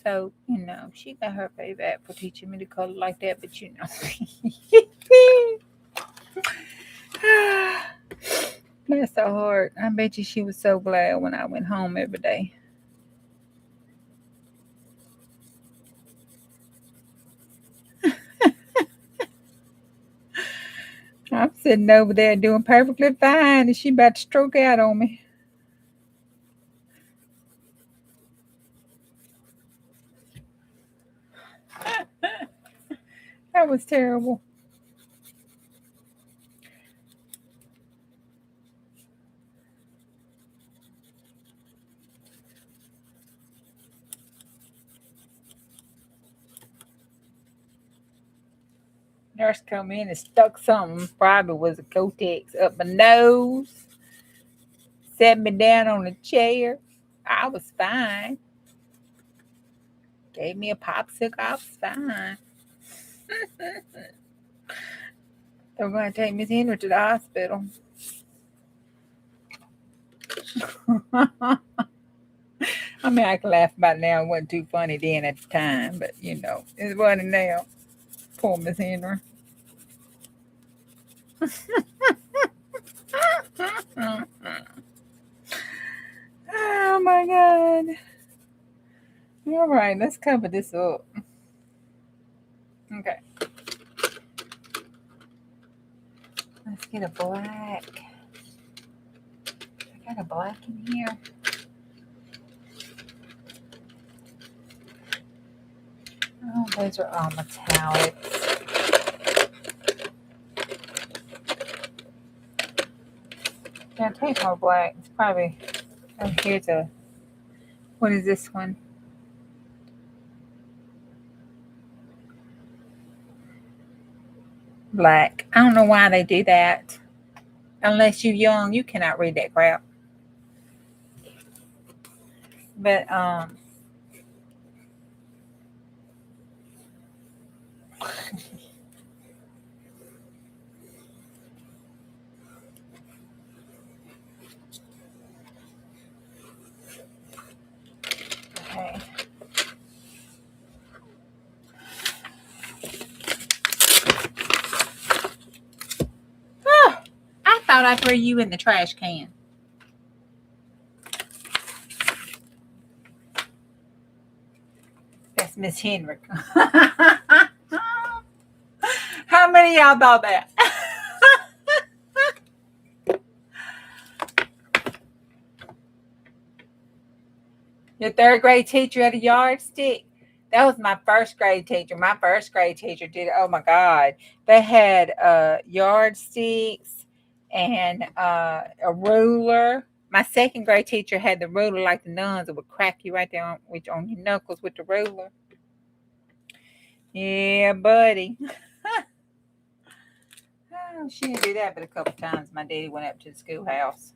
So, she got her payback for teaching me to color like that. But, bless her heart. I bet you she was so glad when I went home every day. sitting over there doing perfectly fine, and she about to stroke out on me. That was terrible. Nurse come in and stuck something, probably was a Kotex, up my nose. Set me down on a chair. I was fine. Gave me a popsicle. I was fine. They're going to take Miss Henry to the hospital. I mean, I can laugh about it now. It wasn't too funny then at the time, but you know, it's funny now. Poor Miss Henry. Oh my God. All right, let's cover this up. Okay. Let's get a black. I got a black in here. Oh, those are all metallics. Yeah, take more black. It's probably, oh, here's a, what is this one? Black. I don't know why they do that. Unless you're young, you cannot read that crap. But, okay. Oh, I thought I threw you in the trash can. That's Miss Henry. How many of y'all thought that? Your third grade teacher had a yardstick? That was my first grade teacher. My first grade teacher did, oh my God. They had yardsticks and a ruler. My second grade teacher had the ruler like the nuns. It would crack you right there on your knuckles with the ruler. Yeah, buddy. Oh, she didn't do that but a couple times. My daddy went up to the schoolhouse.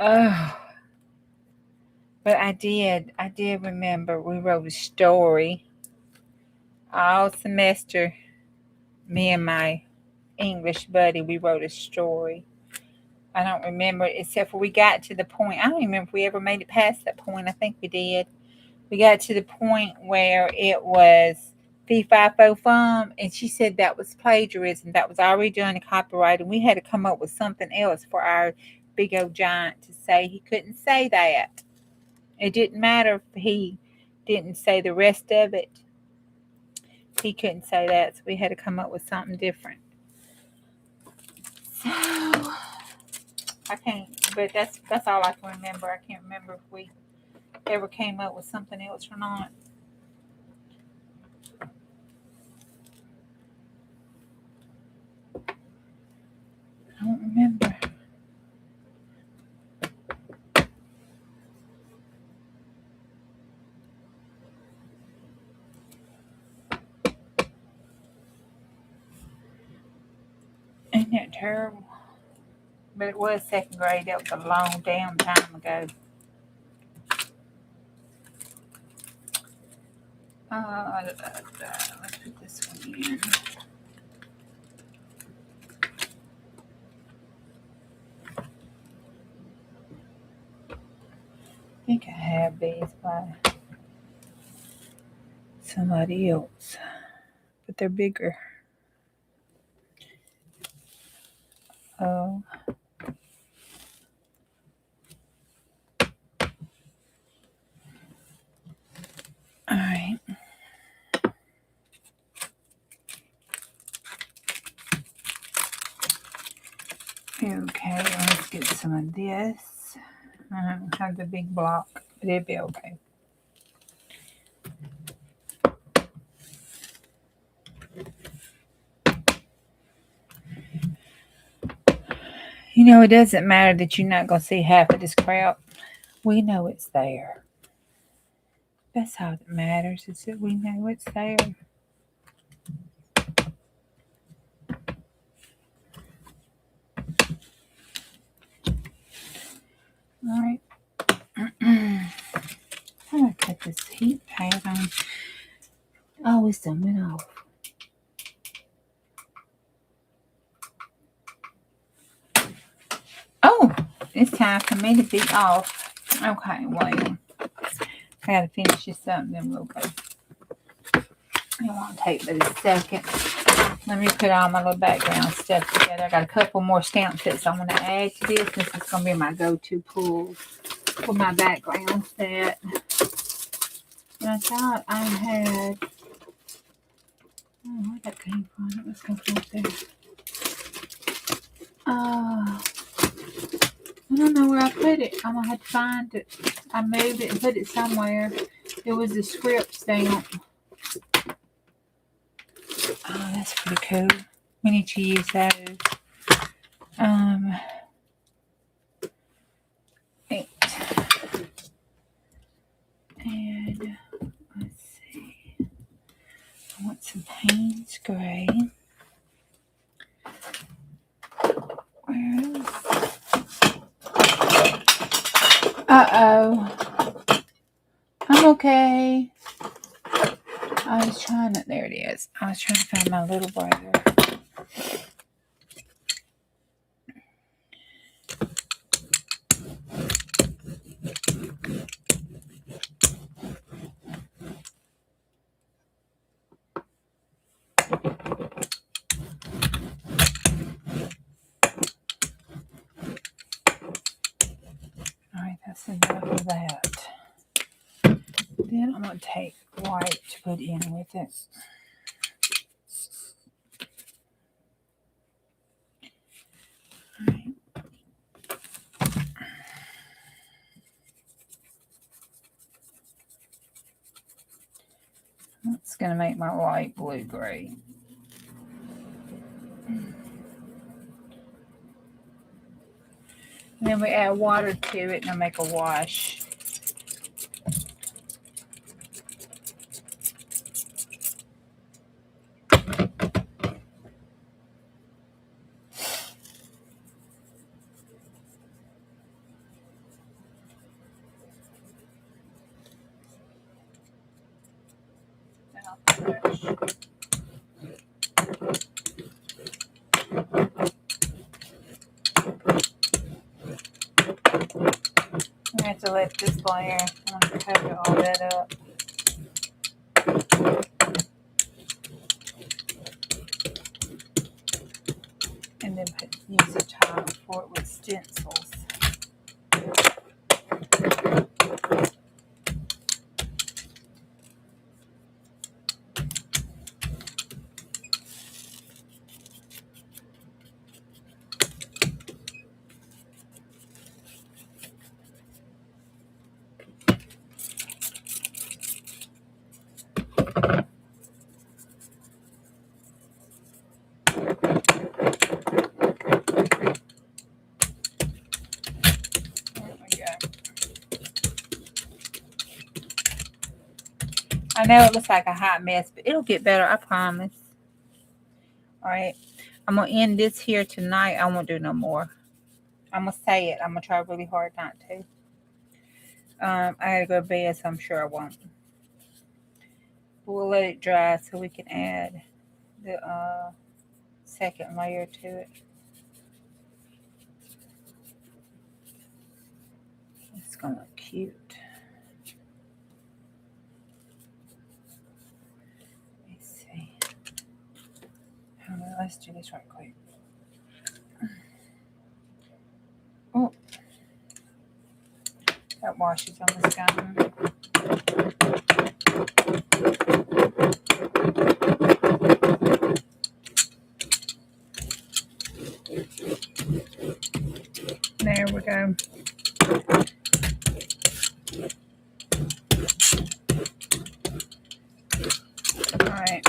Oh. But I did remember we wrote a story all semester. Me and my English buddy, we wrote a story. I don't remember except for we got to the point. I don't even remember if we ever made it past that point. I think we did. We got to the point where it was fee, fi, fo, fum, and she said that was plagiarism. That was already done in copyright, and we had to come up with something else for our big old giant to say. He couldn't say that. It didn't matter if he didn't say the rest of it. He couldn't say that, so we had to come up with something different. So I can't, but that's all I can remember. I can't remember if we ever came up with something else or not. I don't remember. Ain't that terrible? But it was second grade. That was a long damn time ago. Let's put this one in. I think I have these by somebody else, but they're bigger. Oh. Okay, let's get some of this. I don't have the big block, but it'll be okay. You know, it doesn't matter that you're not going to see half of this crap. We know it's there. That's all that matters, is that we know it's there. All right. How do I cut this heat pad on? Oh, it's done went off. Oh, it's time for me to be off. Okay, wait. I gotta finish this up and then we'll go. It won't take but a second. Let me put all my little background stuff together. I got a couple more stamp sets I want to add to this. This is going to be my go-to pull for my background set. And I thought I had... Oh, where that came from? It was coming up there. I don't know where I put it. I'm going to have to find it. I moved it and put it somewhere. It was a script stamp. Oh, that's pretty cool. We need to use those. Eight. And let's see. I want some Payne's Gray. Where is? Uh-oh. I'm okay. I was trying to, there it is. I was trying to find my little brother. Alright, that's enough of that. Then I'm going to take white to put in with it. Alright. That's going to make my light blue-gray. And then we add water to it and I'll make a wash. I have to let this layer, I'm going to cover all that up. And then use a tile for it with stencils. I know it looks like a hot mess, but it'll get better, I promise. All right. I'm going to end this here tonight. I won't do no more. I'm going to say it. I'm going to try really hard not to. I got to go to bed, so I'm sure I won't. But we'll let it dry so we can add the second layer to it. It's going to look cute. Let's do this right quick. Oh, that washes almost gone. There we go. All right.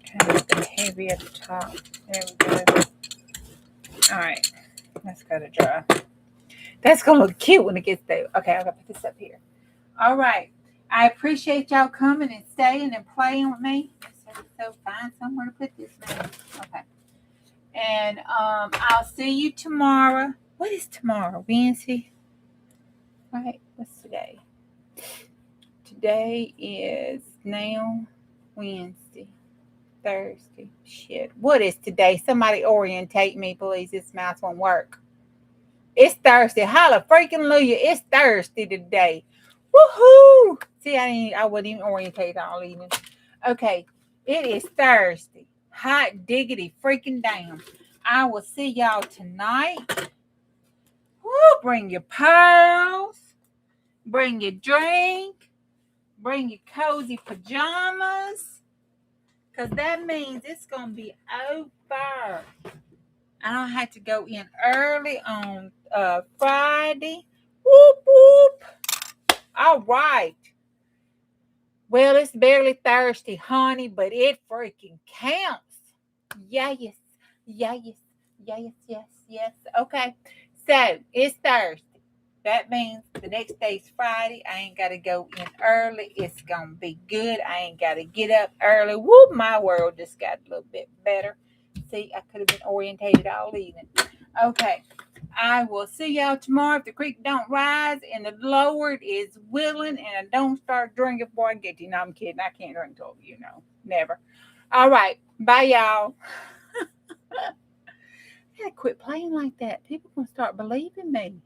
Kind of the heavy at the top. There we go. All right. Let's go to dry. That's going to look cute when it gets there. Okay, I'm going to put this up here. All right. I appreciate y'all coming and staying and playing with me. So find somewhere to put this now. Okay. And I'll see you tomorrow. What is tomorrow? Wednesday? Right. What's today? Today is now Wednesday. Thursday. Shit. What is today? Somebody orientate me, please. This mouse won't work. It's Thursday. Holla freaking hallelujah. It's Thursday today. Woohoo! See, I wasn't even orientated all evening. Okay. It is Thursday. Hot diggity freaking damn. I will see y'all tonight. Woo! Bring your pearls. Bring your drink. Bring your cozy pajamas. Because that means it's going to be over. I don't have to go in early on Friday. Whoop, whoop. All right. Well, it's barely Thursday, honey, but it freaking counts. Yes. Yes. Okay. So, it's Thursday. That means the next day's Friday. I ain't got to go in early. It's going to be good. I ain't got to get up early. Whoop, my world just got a little bit better. See, I could have been orientated all evening. Okay. I will see y'all tomorrow if the creek don't rise and the Lord is willing and I don't start drinking before I get to you. No, I'm kidding. I can't drink till never. All right. Bye, y'all. I gotta quit playing like that. People gonna start believing me.